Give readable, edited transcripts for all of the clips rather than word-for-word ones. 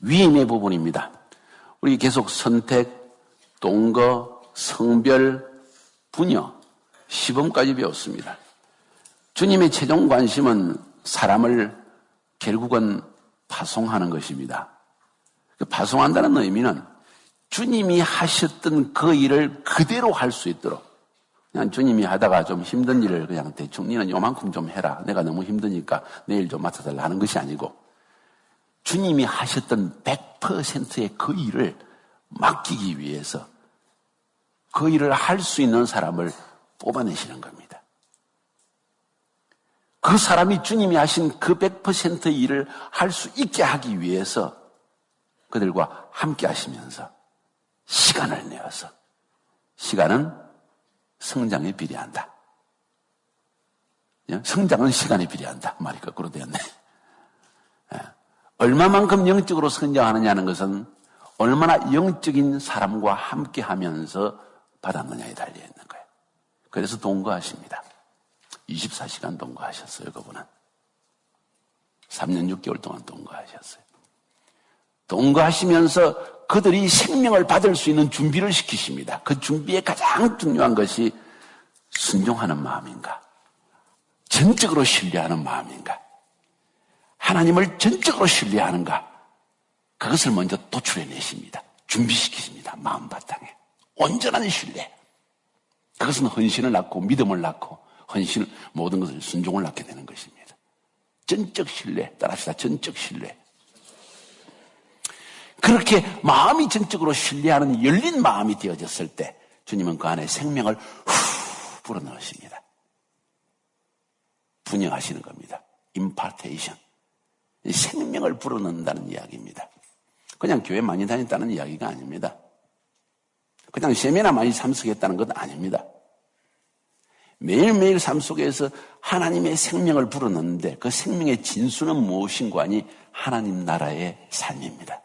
위임의 부분입니다. 우리 계속 선택, 동거, 성별, 부녀, 시범까지 배웠습니다. 주님의 최종 관심은 사람을 결국은 파송하는 것입니다. 파송한다는 의미는 주님이 하셨던 그 일을 그대로 할 수 있도록, 그냥 주님이 하다가 좀 힘든 일을 그냥 대충 니는 요만큼 좀 해라, 내가 너무 힘드니까 내일 좀 맡아달라 하는 것이 아니고, 주님이 하셨던 100%의 그 일을 맡기기 위해서 그 일을 할 수 있는 사람을 뽑아내시는 겁니다. 그 사람이 주님이 하신 그 100%의 일을 할 수 있게 하기 위해서 그들과 함께 하시면서 시간을 내어서, 시간은 성장에 비례한다. 성장은 시간에 비례한다. 말이 거꾸로 되었네. 얼마만큼 영적으로 성장하느냐는 것은 얼마나 영적인 사람과 함께 하면서 받았느냐에 달려있는 거예요. 그래서 동거하십니다. 24시간 동거하셨어요, 그분은. 3년 6개월 동안 동거하셨어요. 동거하시면서 그들이 생명을 받을 수 있는 준비를 시키십니다. 그 준비에 가장 중요한 것이 순종하는 마음인가, 전적으로 신뢰하는 마음인가, 하나님을 전적으로 신뢰하는가, 그것을 먼저 도출해내십니다. 준비시키십니다. 마음 바탕에. 온전한 신뢰. 그것은 헌신을 낳고 믿음을 낳고 헌신을, 모든 것을 순종을 낳게 되는 것입니다. 전적 신뢰, 따라합시다. 전적 신뢰. 그렇게 마음이 전적으로 신뢰하는 열린 마음이 되어졌을 때 주님은 그 안에 생명을 후 불어넣으십니다. 분양하시는 겁니다. impartation. 생명을 불어넣는다는 이야기입니다. 그냥 교회 많이 다녔다는 이야기가 아닙니다. 그냥 세미나 많이 참석했다는 것 아닙니다. 매일매일 삶 속에서 하나님의 생명을 불어넣는데 그 생명의 진수는 무엇인가 하니 하나님 나라의 삶입니다.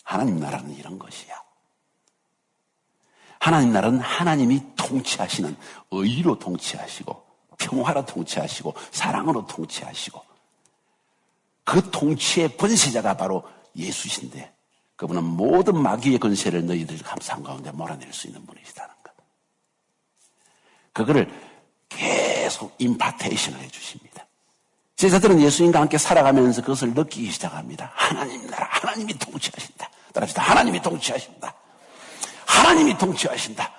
하나님 나라는 이런 것이야. 하나님 나라는 하나님이 통치하시는, 의로 통치하시고 평화로 통치하시고 사랑으로 통치하시고, 그 통치의 권세자가 바로 예수신데 그분은 모든 마귀의 권세를 너희들 감상 가운데 몰아낼 수 있는 분이시다는 것. 그거를 계속 임파테이션을 해주십니다. 제자들은 예수님과 함께 살아가면서 그것을 느끼기 시작합니다. 하나님 나라, 하나님이 통치하신다. 따라합시다. 하나님이 통치하신다. 하나님이 통치하신다.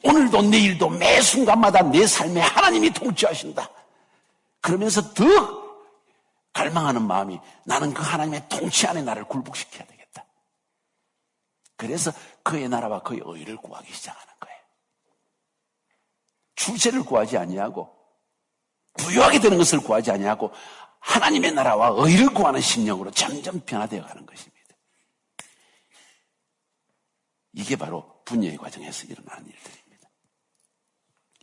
오늘도 내일도 매 순간마다 내 삶에 하나님이 통치하신다. 그러면서 더 갈망하는 마음이, 나는 그 하나님의 통치 안에 나를 굴복시켜야 되겠다. 그래서 그의 나라와 그의 의를 구하기 시작하는 거예요. 출세를 구하지 아니하고 부유하게 되는 것을 구하지 아니하고 하나님의 나라와 의를 구하는 심령으로 점점 변화되어 가는 것입니다. 이게 바로 분야의 과정에서 일어나는 일들입니다.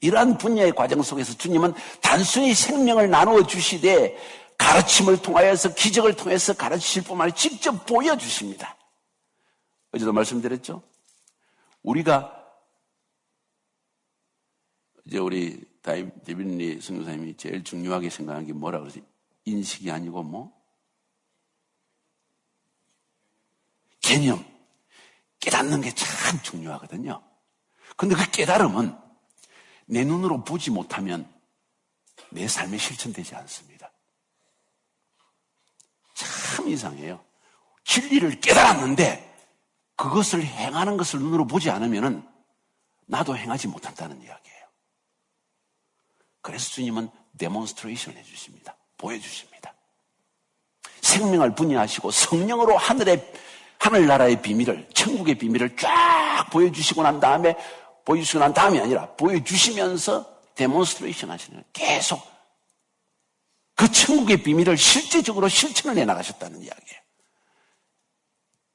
이러한 분야의 과정 속에서 주님은 단순히 생명을 나누어 주시되 가르침을 통하여서, 기적을 통해서 가르치실 뿐만 아니라 직접 보여주십니다. 어제도 말씀드렸죠? 우리가 이제 우리 데빌리 선교사님이 제일 중요하게 생각한 게 뭐라 그러지? 인식이 아니고 뭐? 개념. 깨닫는 게 참 중요하거든요. 그런데 그 깨달음은 내 눈으로 보지 못하면 내 삶에 실천되지 않습니다. 참 이상해요. 진리를 깨달았는데 그것을 행하는 것을 눈으로 보지 않으면 나도 행하지 못한다는 이야기예요. 그래서 주님은 데몬스트레이션 해주십니다. 보여주십니다. 생명을 분야하시고 성령으로 하늘나라의 비밀을, 천국의 비밀을 쫙 보여주시고 난 다음에, 보여주시고 난 다음이 아니라 보여주시면서 데몬스트레이션 하시는 거예요. 계속 그 천국의 비밀을 실제적으로 실천을 해나가셨다는 이야기예요.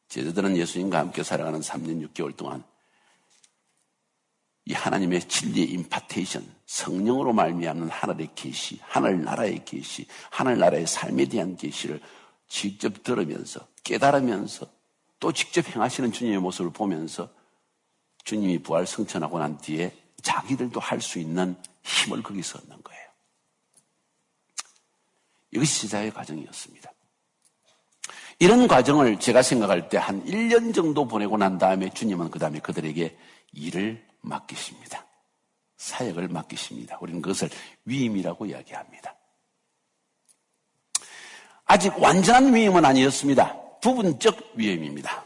제자들은 예수님과 함께 살아가는 3년 6개월 동안 이 하나님의 진리의 임파테이션, 성령으로 말미암는 하늘의 계시, 하늘나라의 계시, 하늘나라의 삶에 대한 계시를 직접 들으면서, 깨달으면서, 또 직접 행하시는 주님의 모습을 보면서 주님이 부활 승천하고 난 뒤에 자기들도 할 수 있는 힘을 거기서 얻는 거예요. 이것이 제자의 과정이었습니다. 이런 과정을 제가 생각할 때 한 1년 정도 보내고 난 다음에 주님은 그 다음에 그들에게 일을 맡기십니다. 사역을 맡기십니다. 우리는 그것을 위임이라고 이야기합니다. 아직 완전한 위임은 아니었습니다. 부분적 위임입니다.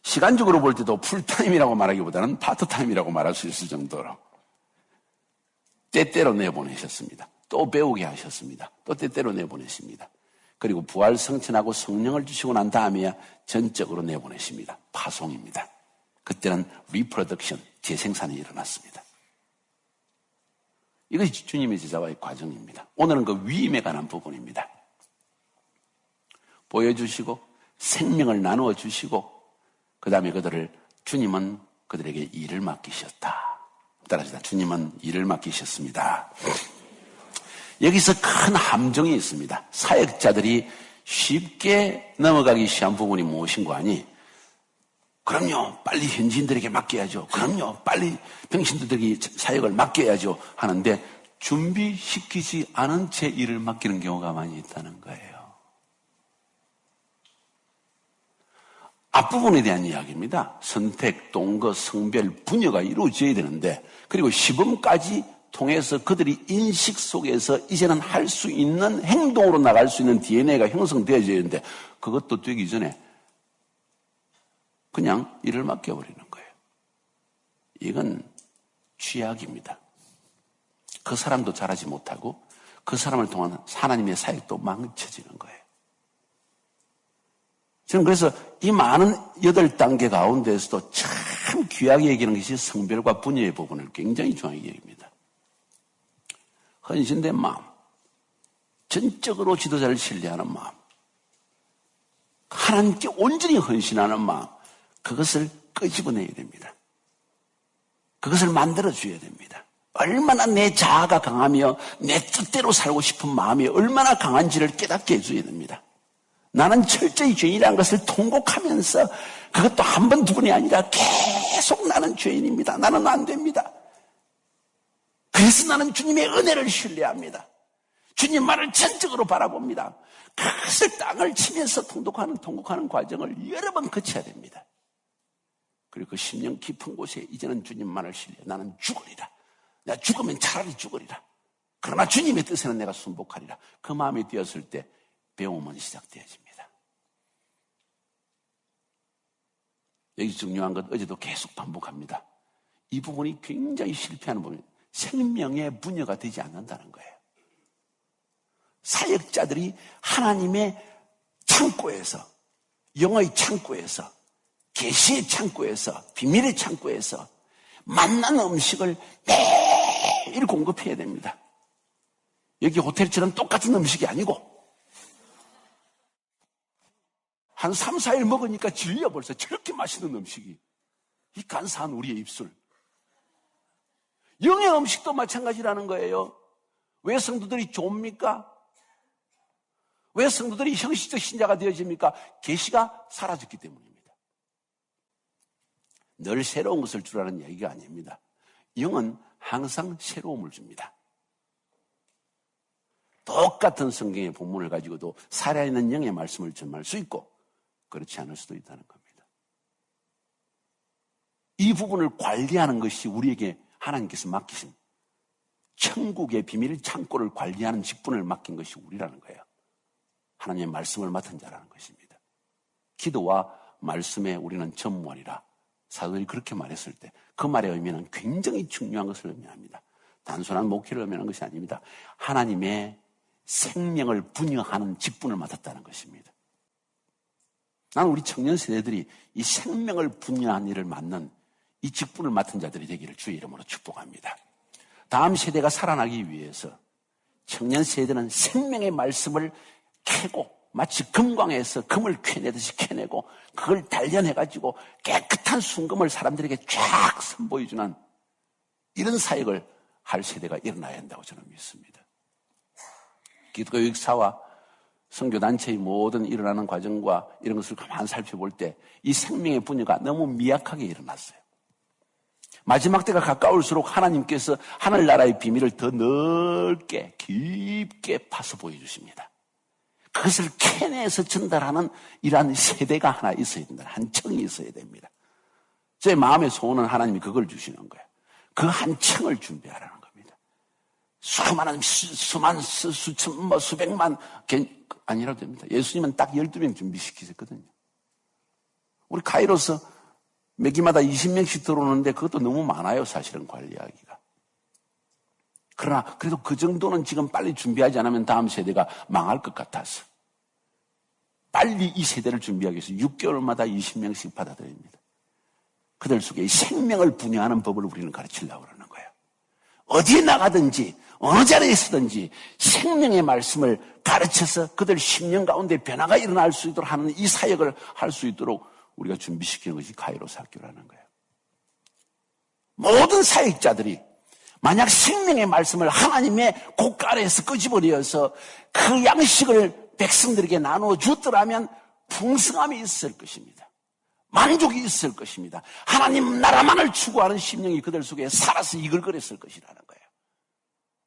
시간적으로 볼 때도 풀타임이라고 말하기보다는 파트타임이라고 말할 수 있을 정도로 때때로 내보내셨습니다. 또 배우게 하셨습니다. 또 때때로 내보내십니다. 그리고 부활 성천하고 성령을 주시고 난 다음에야 전적으로 내보내십니다. 파송입니다. 그때는 리프로덕션, 재생산이 일어났습니다. 이것이 주님의 제자와의 과정입니다. 오늘은 그 위임에 관한 부분입니다. 보여주시고 생명을 나누어 주시고 그 다음에 주님은 그들에게 일을 맡기셨다. 따라서 주님은 일을 맡기셨습니다. 여기서 큰 함정이 있습니다. 사역자들이 쉽게 넘어가기 쉬운 부분이 무엇인고 하니, 그럼요, 빨리 현지인들에게 맡겨야죠. 그럼요, 빨리 병신들에게 사역을 맡겨야죠. 하는데 준비시키지 않은 채 일을 맡기는 경우가 많이 있다는 거예요. 앞부분에 대한 이야기입니다. 선택, 동거, 성별, 분여가 이루어져야 되는데, 그리고 시범까지 통해서 그들이 인식 속에서 이제는 할 수 있는 행동으로 나갈 수 있는 DNA가 형성되어져야 되는데, 그것도 되기 전에 그냥 일을 맡겨버리는 거예요. 이건 취약입니다. 그 사람도 잘하지 못하고 그 사람을 통한 하나님의 사역도 망쳐지는 거예요. 저는 그래서 이 많은 8단계 가운데서도 참 귀하게 여기는 것이 성별과 분여의 부분을 굉장히 중요하게 여깁니다. 헌신된 마음, 전적으로 지도자를 신뢰하는 마음, 하나님께 온전히 헌신하는 마음, 그것을 끄집어내야 됩니다. 그것을 만들어줘야 됩니다. 얼마나 내 자아가 강하며 내 뜻대로 살고 싶은 마음이 얼마나 강한지를 깨닫게 해줘야 됩니다. 나는 철저히 죄인이라는 것을 통곡하면서 그것도 한 번, 두 번이 아니라 계속 나는 죄인입니다. 나는 안 됩니다. 그래서 나는 주님의 은혜를 신뢰합니다. 주님 말을 전적으로 바라봅니다. 그것을 땅을 치면서 통곡하는 과정을 여러 번 거쳐야 됩니다. 그리고 그 심령 깊은 곳에 이제는 주님만을 신뢰해. 나는 죽으리라. 내가 죽으면 차라리 죽으리라. 그러나 주님의 뜻에는 내가 순복하리라. 그 마음이 되었을 때 배움은 시작되어집니다. 여기서 중요한 것 어제도 계속 반복합니다. 이 부분이 굉장히 실패하는 부분입니다. 생명의 분여가 되지 않는다는 거예요. 사역자들이 하나님의 창고에서, 영의 창고에서, 계시의 창고에서, 비밀의 창고에서 만난 음식을 매일 공급해야 됩니다. 여기 호텔처럼 똑같은 음식이 아니고 한 3, 4일 먹으니까 질려 벌써. 저렇게 맛있는 음식이. 이 간사한 우리의 입술. 영의 음식도 마찬가지라는 거예요. 왜 성도들이 좋습니까? 왜 성도들이 형식적 신자가 되어집니까? 계시가 사라졌기 때문입니다. 늘 새로운 것을 주라는 이야기가 아닙니다. 영은 항상 새로움을 줍니다. 똑같은 성경의 본문을 가지고도 살아있는 영의 말씀을 전할 수 있고 그렇지 않을 수도 있다는 겁니다. 이 부분을 관리하는 것이 우리에게 하나님께서 맡기신 천국의 비밀 창고를 관리하는 직분을 맡긴 것이 우리라는 거예요. 하나님의 말씀을 맡은 자라는 것입니다. 기도와 말씀에 우리는 전무하리라. 사도들이 그렇게 말했을 때 그 말의 의미는 굉장히 중요한 것을 의미합니다. 단순한 목회를 의미하는 것이 아닙니다. 하나님의 생명을 분여하는 직분을 맡았다는 것입니다. 나는 우리 청년 세대들이 이 생명을 분여한 일을 맡는 이 직분을 맡은 자들이 되기를 주의 이름으로 축복합니다. 다음 세대가 살아나기 위해서 청년 세대는 생명의 말씀을 캐고 마치 금광에서 금을 캐내듯이 캐내고 그걸 단련해가지고 깨끗한 순금을 사람들에게 쫙 선보여주는 이런 사역을 할 세대가 일어나야 한다고 저는 믿습니다. 기독교 역사와 선교단체의 모든 일어나는 과정과 이런 것을 가만히 살펴볼 때 이 생명의 분야가 너무 미약하게 일어났어요. 마지막 때가 가까울수록 하나님께서 하늘나라의 비밀을 더 넓게 깊게 파서 보여주십니다. 그것을 캐내서 전달하는 이러한 세대가 하나 있어야 된다. 한 층이 있어야 됩니다. 제 마음의 소원은 하나님이 그걸 주시는 거예요. 그 한 층을 준비하라는 겁니다. 수많은, 수천, 수백만, 아니라도 됩니다. 예수님은 딱 12명 준비시키셨거든요. 우리 카이로스 몇 기마다 20명씩 들어오는데 그것도 너무 많아요, 사실은 관리하기가. 그러나 그래도 그 정도는 지금 빨리 준비하지 않으면 다음 세대가 망할 것 같아서 빨리 이 세대를 준비하기 위해서 6개월마다 20명씩 받아들입니다. 그들 속에 생명을 분여하는 법을 우리는 가르치려고 그러는 거예요. 어디에 나가든지 어느 자리에 있든지 생명의 말씀을 가르쳐서 그들 10년 가운데 변화가 일어날 수 있도록 하는 이 사역을 할 수 있도록 우리가 준비시키는 것이 카이로스 학교라는 거예요. 모든 사역자들이 만약 생명의 말씀을 하나님의 고가 아래에서 끄집어내어서 그 양식을 백성들에게 나누어 줬더라면 풍성함이 있을 것입니다. 만족이 있을 것입니다. 하나님 나라만을 추구하는 심령이 그들 속에 살아서 이글거렸을 것이라는 거예요.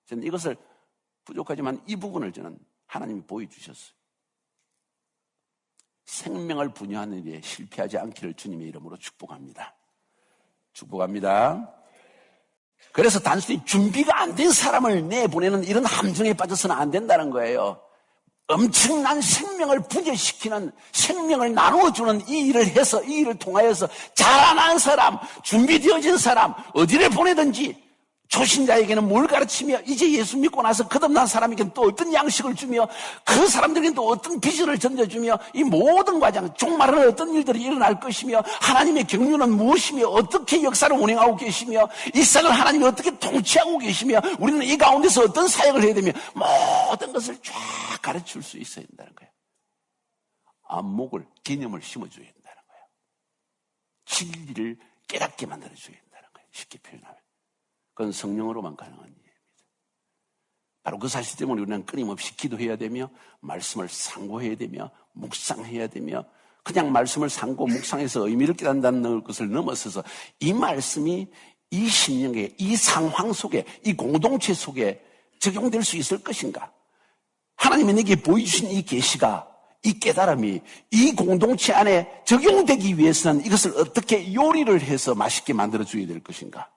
저는 이것을 부족하지만 이 부분을 저는 하나님이 보여주셨어요. 생명을 분여하는 일에 실패하지 않기를 주님의 이름으로 축복합니다. 축복합니다. 그래서 단순히 준비가 안 된 사람을 내보내는 이런 함정에 빠져서는 안 된다는 거예요. 엄청난 생명을 분열시키는, 생명을 나누어주는 이 일을 해서, 이 일을 통하여서 자라난 사람, 준비되어진 사람, 어디를 보내든지 초신자에게는 뭘 가르치며 이제 예수 믿고 나서 거듭난 사람에게는 또 어떤 양식을 주며 그 사람들에게는 또 어떤 비전을 던져주며 이 모든 과정, 종말은 어떤 일들이 일어날 것이며 하나님의 경륜은 무엇이며 어떻게 역사를 운행하고 계시며 이 세상을 하나님이 어떻게 통치하고 계시며 우리는 이 가운데서 어떤 사역을 해야 되며 모든 것을 쫙 가르칠 수 있어야 된다는 거예요. 안목을, 개념을 심어줘야 된다는 거예요. 진리를 깨닫게 만들어줘야 된다는 거예요. 쉽게 표현하면. 그건 성령으로만 가능한 일입니다. 바로 그 사실 때문에 우리는 끊임없이 기도해야 되며 말씀을 상고해야 되며 묵상해야 되며 그냥 말씀을 상고 묵상해서 의미를 깨닫는다는 것을 넘어서서 이 말씀이 이 심령에, 이 상황 속에, 이 공동체 속에 적용될 수 있을 것인가? 하나님이 내게 보여주신 이 계시가, 이 깨달음이 이 공동체 안에 적용되기 위해서는 이것을 어떻게 요리를 해서 맛있게 만들어줘야 될 것인가?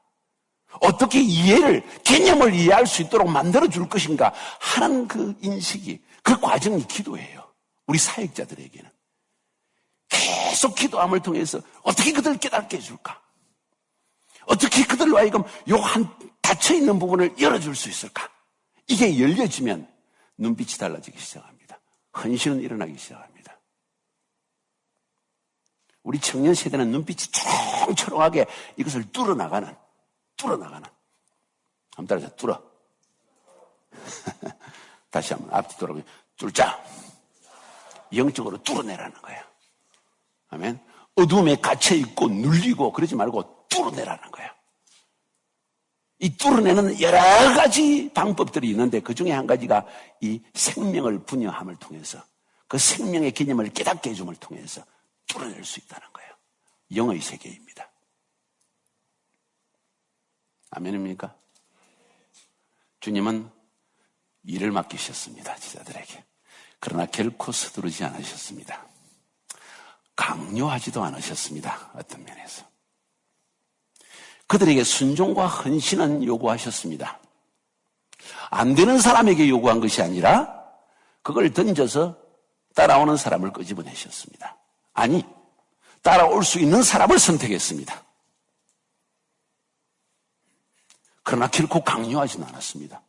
어떻게 이해를, 개념을 이해할 수 있도록 만들어줄 것인가 하는 그 인식이, 그 과정이 기도예요. 우리 사역자들에게는. 계속 기도함을 통해서 어떻게 그들을 깨닫게 해줄까? 어떻게 그들로 하여금 요 한 닫혀있는 부분을 열어줄 수 있을까? 이게 열려지면 눈빛이 달라지기 시작합니다. 헌신은 일어나기 시작합니다. 우리 청년 세대는 눈빛이 초롱초롱하게 이것을 뚫어나가는 한번 따라서 뚫어. 다시 한번 앞뒤 돌아보면 뚫자. 영적으로 뚫어내라는 거예요. 아멘. 어둠에 갇혀있고 눌리고 그러지 말고 뚫어내라는 거예요. 이 뚫어내는 여러 가지 방법들이 있는데 그 중에 한 가지가 이 생명을 분여함을 통해서 그 생명의 개념을 깨닫게 해줌을 통해서 뚫어낼 수 있다는 거예요. 영의 세계입니다. 아멘입니까? 주님은 일을 맡기셨습니다. 제자들에게. 그러나 결코 서두르지 않으셨습니다. 강요하지도 않으셨습니다. 어떤 면에서. 그들에게 순종과 헌신은 요구하셨습니다. 안 되는 사람에게 요구한 것이 아니라 그걸 던져서 따라오는 사람을 끄집어내셨습니다. 아니, 따라올 수 있는 사람을 선택했습니다. 그러나 결코 강요하지는 않았습니다.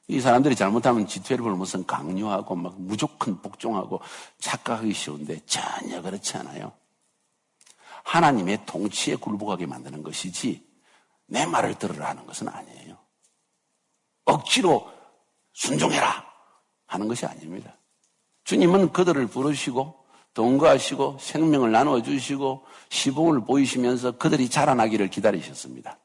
이 사람들이 잘못하면 G12를 무슨 강요하고 막 무조건 복종하고 착각하기 쉬운데 전혀 그렇지 않아요. 하나님의 통치에 굴복하게 만드는 것이지 내 말을 들으라 하는 것은 아니에요. 억지로 순종해라 하는 것이 아닙니다. 주님은 그들을 부르시고 동거하시고 생명을 나눠주시고 시범을 보이시면서 그들이 자라나기를 기다리셨습니다.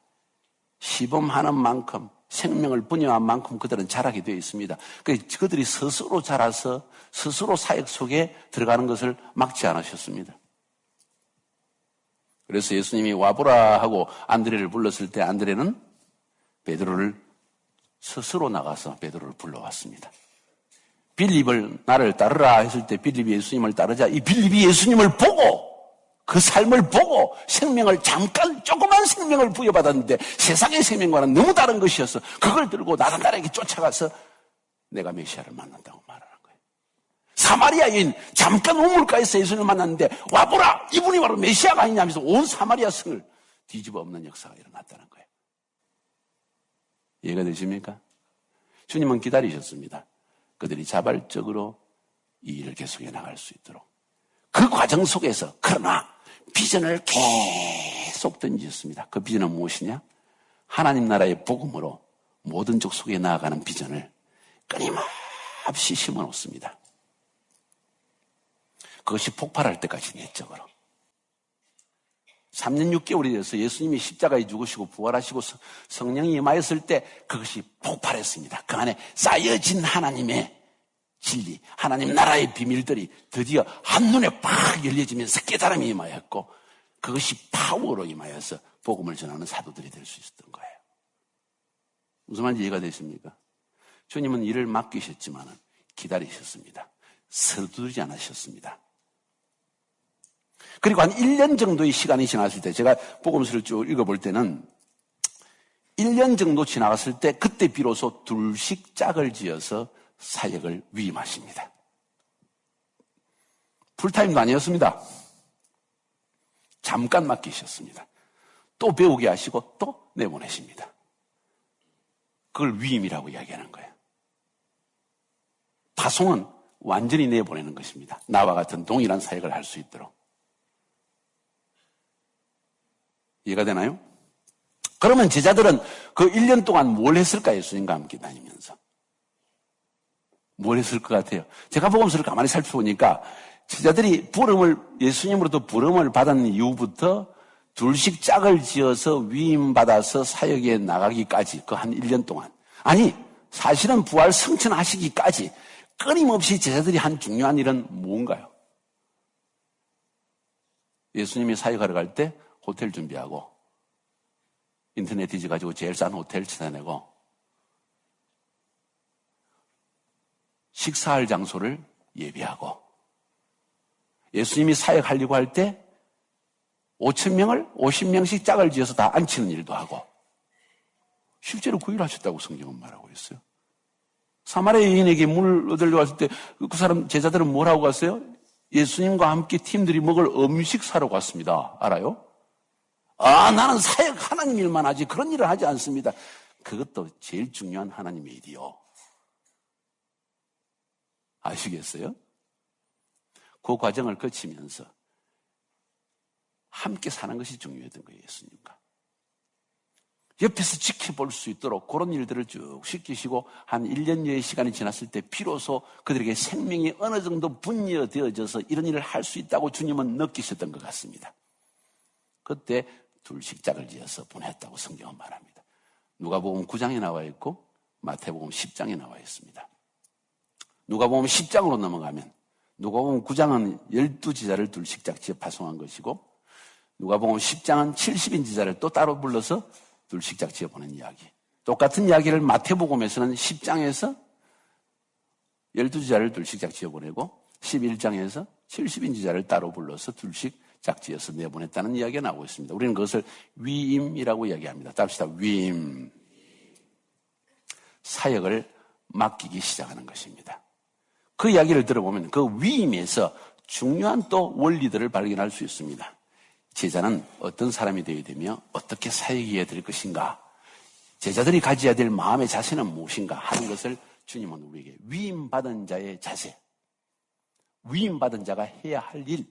시범하는 만큼 생명을 분여한 만큼 그들은 자라게 되어 있습니다. 그들이 스스로 자라서 스스로 사역 속에 들어가는 것을 막지 않으셨습니다. 그래서 예수님이 와보라 하고 안드레를 불렀을 때 안드레는 베드로를 스스로 나가서 베드로를 불러왔습니다. 빌립을 나를 따르라 했을 때 빌립이 예수님을 따르자 이 빌립이 예수님을 보고 그 삶을 보고 생명을 잠깐 조그만 생명을 부여받았는데 세상의 생명과는 너무 다른 것이어서 그걸 들고 나단나에게 쫓아가서 내가 메시아를 만난다고 말하는 거예요. 사마리아 여인 잠깐 우물가에서 예수님을 만났는데 와보라 이분이 바로 메시아가 아니냐면서 온 사마리아 성을 뒤집어 엎는 역사가 일어났다는 거예요. 이해가 되십니까? 주님은 기다리셨습니다. 그들이 자발적으로 이 일을 계속해 나갈 수 있도록. 그 과정 속에서 그러나 비전을 계속 던지셨습니다. 그 비전은 무엇이냐? 하나님 나라의 복음으로 모든 족속에 나아가는 비전을 끊임없이 심어놓습니다. 그것이 폭발할 때까지 내적으로. 3년 6개월이 돼서 예수님이 십자가에 죽으시고 부활하시고 성령이 임하였을 때 그것이 폭발했습니다. 그 안에 쌓여진 하나님의 진리, 하나님 나라의 비밀들이 드디어 한눈에 팍 열려지면서 깨달음이 임하였고 그것이 파워로 임하여서 복음을 전하는 사도들이 될 수 있었던 거예요. 무슨 말인지 이해가 되십니까? 주님은 일을 맡기셨지만 기다리셨습니다. 서두르지 않으셨습니다. 그리고 한 1년 정도의 시간이 지났을 때 제가 복음서를 쭉 읽어볼 때는 1년 정도 지나갔을 때 그때 비로소 둘씩 짝을 지어서 사역을 위임하십니다. 풀타임도 아니었습니다. 잠깐 맡기셨습니다. 또 배우게 하시고 또 내보내십니다. 그걸 위임이라고 이야기하는 거예요. 파송은 완전히 내보내는 것입니다. 나와 같은 동일한 사역을 할 수 있도록. 이해가 되나요? 그러면 제자들은 그 1년 동안 뭘 했을까? 예수님과 함께 다니면서. 뭘 했을 것 같아요? 제가 복음서를 가만히 살펴보니까 제자들이 예수님으로부터 부름을 받은 이후부터 둘씩 짝을 지어서 위임받아서 사역에 나가기까지 그 한 1년 동안. 아니, 사실은 부활 승천하시기까지 끊임없이 제자들이 한 중요한 일은 뭔가요? 예수님이 사역하러 갈 때 호텔 준비하고 인터넷 디지 가지고 제일 싼 호텔 찾아내고 식사할 장소를 예비하고 예수님이 사역하려고 할 때 5,000명을 50명씩 짝을 지어서 다 앉히는 일도 하고 실제로 그 일을 하셨다고 성경은 말하고 있어요. 사마리아 여인에게 물을 얻으려고 왔을 때 그 사람 제자들은 뭘 하고 갔어요? 예수님과 함께 팀들이 먹을 음식 사러 갔습니다. 알아요? 나는 사역 하나님 일만 하지 그런 일을 하지 않습니다. 그것도 제일 중요한 하나님의 일이요. 아시겠어요? 그 과정을 거치면서 함께 사는 것이 중요했던 거예요. 예수님과. 옆에서 지켜볼 수 있도록 그런 일들을 쭉 시키시고 한 1년여의 시간이 지났을 때 비로소 그들에게 생명이 어느 정도 분여되어져서 이런 일을 할 수 있다고 주님은 느끼셨던 것 같습니다. 그때 둘씩 짝을 지어서 보냈다고 성경은 말합니다. 누가복음 9장에 나와 있고 마태복음 10장에 나와 있습니다. 누가복음 10장으로 넘어가면 누가복음 9장은 12지자를 둘씩 짝지어 파송한 것이고 누가복음 10장은 70인 지자를 또 따로 불러서 둘씩 짝지어 보낸 이야기. 똑같은 이야기를 마태복음에서는 10장에서 12지자를 둘씩 짝지어 보내고 11장에서 70인 지자를 따로 불러서 둘씩 짝지어서 내보냈다는 이야기가 나오고 있습니다. 우리는 그것을 위임이라고 이야기합니다. 답시다. 위임. 사역을 맡기기 시작하는 것입니다. 그 이야기를 들어보면 그 위임에서 중요한 또 원리들을 발견할 수 있습니다. 제자는 어떤 사람이 되어야 되며 어떻게 사역해야 될 것인가, 제자들이 가져야 될 마음의 자세는 무엇인가 하는 것을 주님은 우리에게 위임받은 자의 자세, 위임받은 자가 해야 할 일,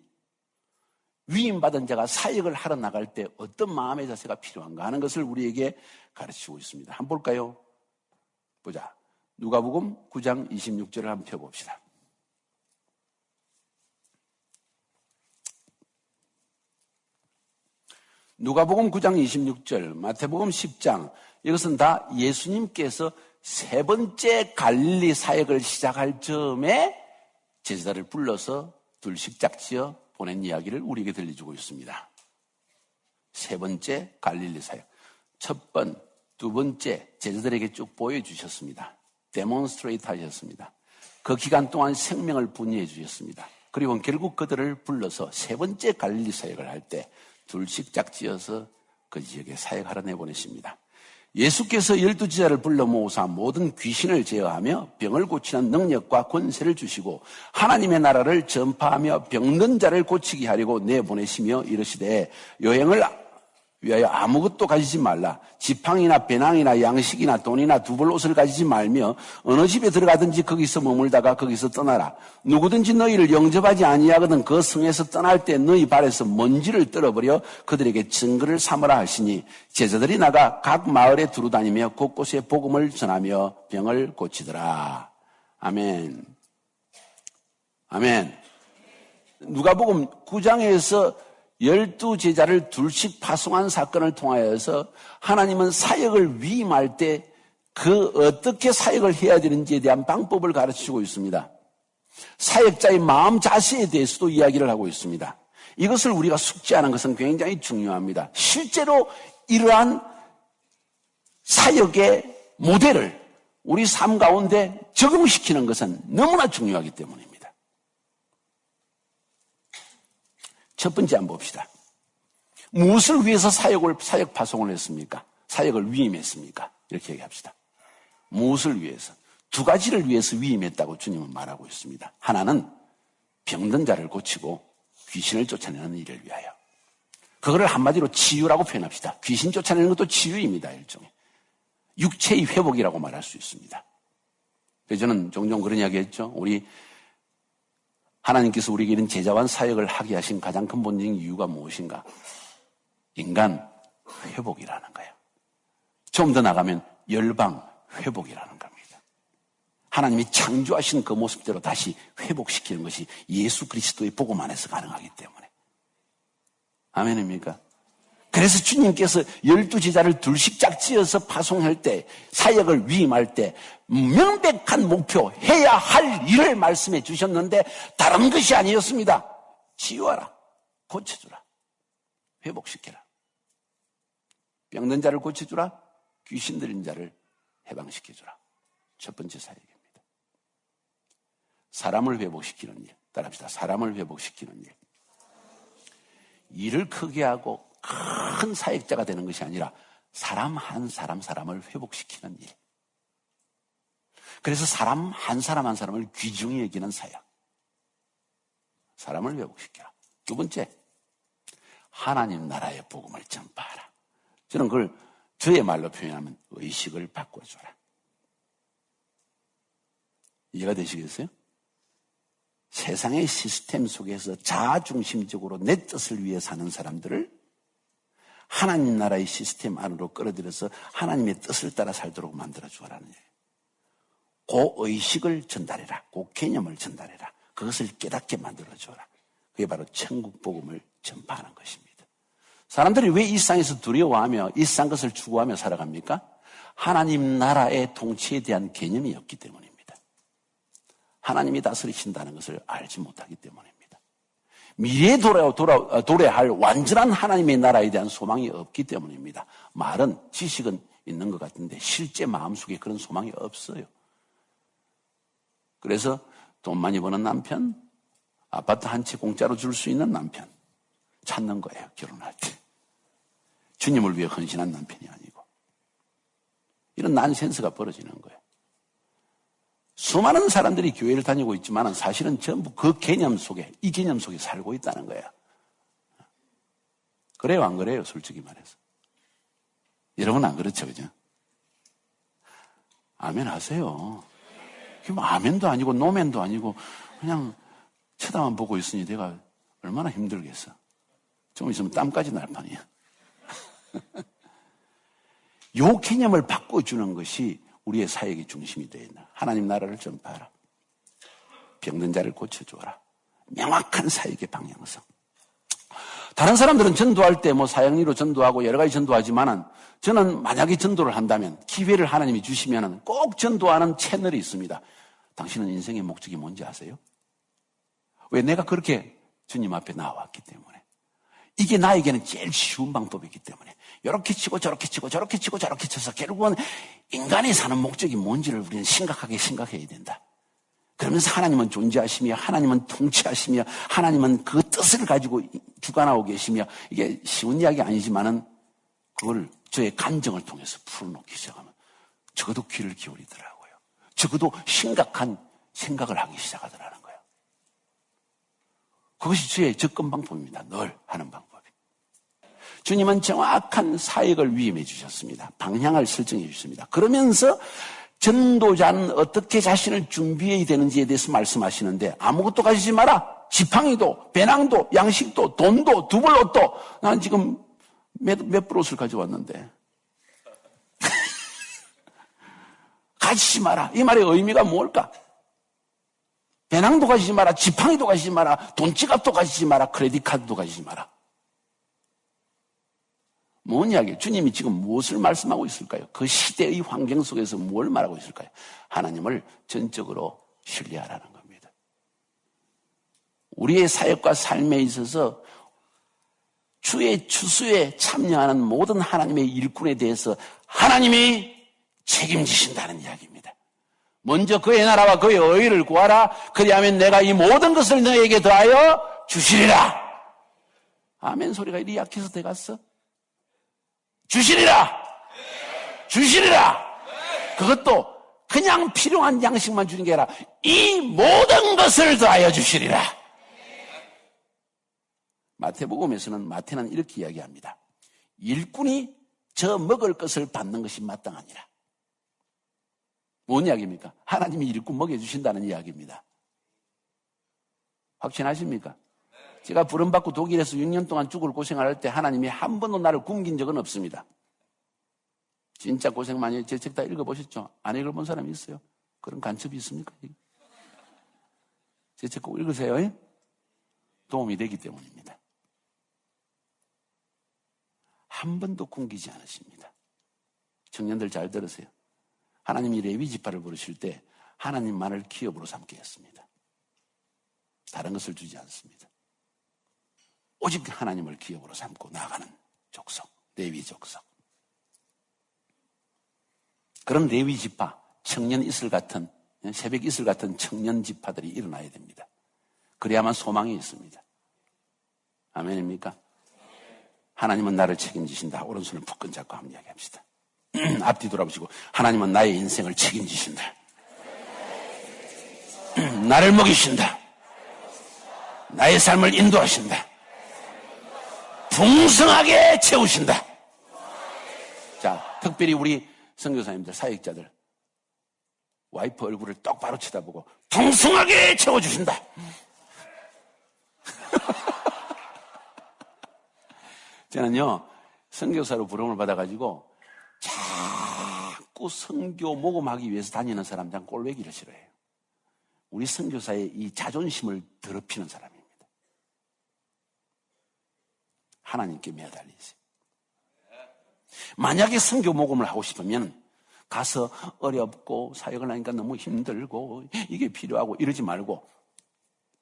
위임받은 자가 사역을 하러 나갈 때 어떤 마음의 자세가 필요한가 하는 것을 우리에게 가르치고 있습니다. 한번 볼까요? 보자. 누가복음 9장 26절을 한번 펴봅시다. 누가복음 9장 26절, 마태복음 10장, 이것은 다 예수님께서 세 번째 갈릴리 사역을 시작할 즈음에 제자들을 불러서 둘씩 짝지어 보낸 이야기를 우리에게 들려주고 있습니다. 세 번째 갈릴리 사역. 첫 번, 두 번째 제자들에게 쭉 보여주셨습니다. 데몬스트레이트 하셨습니다. 그 기간 동안 생명을 분유해 주셨습니다. 그리고 결국 그들을 불러서 세 번째 갈릴리 사역을 할 때 둘씩 짝지어서 그 지역에 사역하러 내보내십니다. 예수께서 12제자를 불러 모으사 모든 귀신을 제어하며 병을 고치는 능력과 권세를 주시고 하나님의 나라를 전파하며 병든 자를 고치게 하려고 내보내시며 이르시되 여행을 위하여 아무것도 가지지 말라. 지팡이나 배낭이나 양식이나 돈이나 두벌 옷을 가지지 말며 어느 집에 들어가든지 거기서 머물다가 거기서 떠나라. 누구든지 너희를 영접하지 아니하거든 그 성에서 떠날 때 너희 발에서 먼지를 떨어버려 그들에게 증거를 삼으라 하시니 제자들이 나가 각 마을에 두루다니며 곳곳에 복음을 전하며 병을 고치더라. 아멘. 아멘. 누가복음 9장에서 12제자를 둘씩 파송한 사건을 통하여서 하나님은 사역을 위임할 때 그 어떻게 사역을 해야 되는지에 대한 방법을 가르치고 있습니다. 사역자의 마음 자세에 대해서도 이야기를 하고 있습니다. 이것을 우리가 숙지하는 것은 굉장히 중요합니다. 실제로 이러한 사역의 모델을 우리 삶 가운데 적용시키는 것은 너무나 중요하기 때문입니다. 첫 번째 한번 봅시다. 무엇을 위해서 사역 파송을 했습니까? 사역을 위임했습니까? 이렇게 얘기합시다. 무엇을 위해서? 두 가지를 위해서 위임했다고 주님은 말하고 있습니다. 하나는 병든 자를 고치고 귀신을 쫓아내는 일을 위하여. 그거를 한마디로 치유라고 표현합시다. 귀신 쫓아내는 것도 치유입니다. 일종의. 육체의 회복이라고 말할 수 있습니다. 그래서 저는 종종 그런 이야기 했죠. 하나님께서 우리에게 이런 제자완 사역을 하게 하신 가장 근본적인 이유가 무엇인가? 인간 회복이라는 거예요. 좀 더 나가면 열방 회복이라는 겁니다. 하나님이 창조하신 그 모습대로 다시 회복시키는 것이 예수 그리스도의 복음 안에서 가능하기 때문에. 아멘입니까? 그래서 주님께서 12제자를 둘씩 짝지어서 파송할 때, 사역을 위임할 때 명백한 목표, 해야 할 일을 말씀해 주셨는데 다른 것이 아니었습니다. 치유하라, 고쳐주라, 회복시켜라. 병든 자를 고쳐주라, 귀신 들린 자를 해방시켜주라. 첫 번째 사역입니다. 사람을 회복시키는 일. 따라합시다. 사람을 회복시키는 일. 일을 크게 하고 큰 사역자가 되는 것이 아니라 사람 한 사람을 회복시키는 일. 그래서 사람 한 사람을 귀중히 여기는 사역. 사람을 회복시켜라. 두 번째, 하나님 나라의 복음을 전파하라. 저는 그걸 저의 말로 표현하면 의식을 바꿔줘라. 이해가 되시겠어요? 세상의 시스템 속에서 자아중심적으로 내 뜻을 위해 사는 사람들을 하나님 나라의 시스템 안으로 끌어들여서 하나님의 뜻을 따라 살도록 만들어주라는 얘기예요. 그 의식을 전달해라. 그 개념을 전달해라. 그것을 깨닫게 만들어줘라. 그게 바로 천국 복음을 전파하는 것입니다. 사람들이 왜 이 세상에서 두려워하며 이 세상 것을 추구하며 살아갑니까? 하나님 나라의 통치에 대한 개념이 없기 때문입니다. 하나님이 다스리신다는 것을 알지 못하기 때문입니다. 미래에 도래할 완전한 하나님의 나라에 대한 소망이 없기 때문입니다. 말은, 지식은 있는 것 같은데 실제 마음속에 그런 소망이 없어요. 그래서 돈 많이 버는 남편, 아파트 한 채 공짜로 줄 수 있는 남편 찾는 거예요. 결혼할 때. 주님을 위해 헌신한 남편이 아니고. 이런 난센스가 벌어지는 거예요. 수많은 사람들이 교회를 다니고 있지만 사실은 전부 그 개념 속에, 이 개념 속에 살고 있다는 거예요. 그래요, 안 그래요? 솔직히 말해서. 여러분 안 그렇죠, 그죠? 아멘 하세요. 뭐 아멘도 아니고 노멘도 아니고 그냥 쳐다만 보고 있으니 내가 얼마나 힘들겠어. 좀 있으면 땀까지 날 판이야. 요 개념을 바꿔주는 것이 우리의 사역의 중심이 되어 있는 하나님 나라를 전파하라. 병든 자를 고쳐주어라. 명확한 사역의 방향성. 다른 사람들은 전도할 때 사역리로 전도하고 여러 가지 전도하지만은 저는 만약에 전도를 한다면 기회를 하나님이 주시면은 꼭 전도하는 채널이 있습니다. 당신은 인생의 목적이 뭔지 아세요? 왜? 내가 그렇게 주님 앞에 나왔기 때문에. 이게 나에게는 제일 쉬운 방법이기 때문에. 이렇게 치고 저렇게 치고 저렇게 치고 저렇게 쳐서 결국은 인간이 사는 목적이 뭔지를 우리는 심각하게 생각해야 된다. 그러면서 하나님은 존재하시며 하나님은 통치하시며 하나님은 그 뜻을 가지고 주관하고 계시며 이게 쉬운 이야기 아니지만은 그걸 저의 감정을 통해서 풀어놓기 시작하면 적어도 귀를 기울이더라고요. 적어도 심각한 생각을 하기 시작하더라는 거예요. 그것이 저의 접근 방법입니다. 늘 하는 방법이. 주님은 정확한 사역을 위임해 주셨습니다. 방향을 설정해 주셨습니다. 그러면서 전도자는 어떻게 자신을 준비해야 되는지에 대해서 말씀하시는데 아무것도 가지지 마라. 지팡이도, 배낭도, 양식도, 돈도, 두벌 옷도. 난 지금 몇 불 옷을 가져왔는데. 가지지 마라. 이 말의 의미가 뭘까? 배낭도 가지지 마라. 지팡이도 가지지 마라. 돈지갑도 가지지 마라. 크레딧 카드도 가지지 마라. 뭔 이야기예요? 주님이 지금 무엇을 말씀하고 있을까요? 그 시대의 환경 속에서 뭘 말하고 있을까요? 하나님을 전적으로 신뢰하라는 겁니다. 우리의 사역과 삶에 있어서 주의 추수에 참여하는 모든 하나님의 일꾼에 대해서 하나님이 책임지신다는 이야기입니다. 먼저 그의 나라와 그의 의를 구하라. 그리하면 내가 이 모든 것을 너에게 더하여 주시리라. 아멘 소리가 이리 약해서 돼갔어? 주시리라! 주시리라! 그것도 그냥 필요한 양식만 주는 게 아니라 이 모든 것을 더하여 주시리라. 마태복음에서는 마태는 이렇게 이야기합니다. 일꾼이 저 먹을 것을 받는 것이 마땅하니라. 뭔 이야기입니까? 하나님이 일꾼 먹여주신다는 이야기입니다. 확신하십니까? 제가 부름받고 독일에서 6년 동안 죽을 고생을 할 때 하나님이 한 번도 나를 굶긴 적은 없습니다. 진짜 고생 많이 해요. 제 책 다 읽어보셨죠? 안 읽어본 사람이 있어요? 그런 간첩이 있습니까? 제 책 꼭 읽으세요. 예? 도움이 되기 때문입니다. 한 번도 굶기지 않으십니다. 청년들 잘 들으세요. 하나님이 레위 지파를 부르실 때 하나님만을 기업으로 삼게 했습니다. 다른 것을 주지 않습니다. 오직 하나님을 기업으로 삼고 나아가는 족속, 레위 족속. 그런 레위 지파, 청년 이슬 같은, 새벽 이슬 같은 청년 지파들이 일어나야 됩니다. 그래야만 소망이 있습니다. 아멘입니까? 하나님은 나를 책임지신다. 오른손을 붙건 잡고 한번 이야기합시다. 앞뒤 돌아보시고 하나님은 나의 인생을 책임지신다. 나를 먹이신다. 나의 삶을 인도하신다. 풍성하게 채우신다. 자, 특별히 우리 선교사님들, 사역자들 와이프 얼굴을 똑바로 쳐다보고 풍성하게 채워주신다. 저는요 선교사로 부름을 받아가지고 자꾸 선교 모금하기 위해서 다니는 사람들은 꼴배기를 싫어해요. 우리 선교사의 이 자존심을 더럽히는 사람입니다. 하나님께 매달리세요. 만약에 선교 모금을 하고 싶으면 가서 어렵고 사역을 하니까 너무 힘들고 이게 필요하고 이러지 말고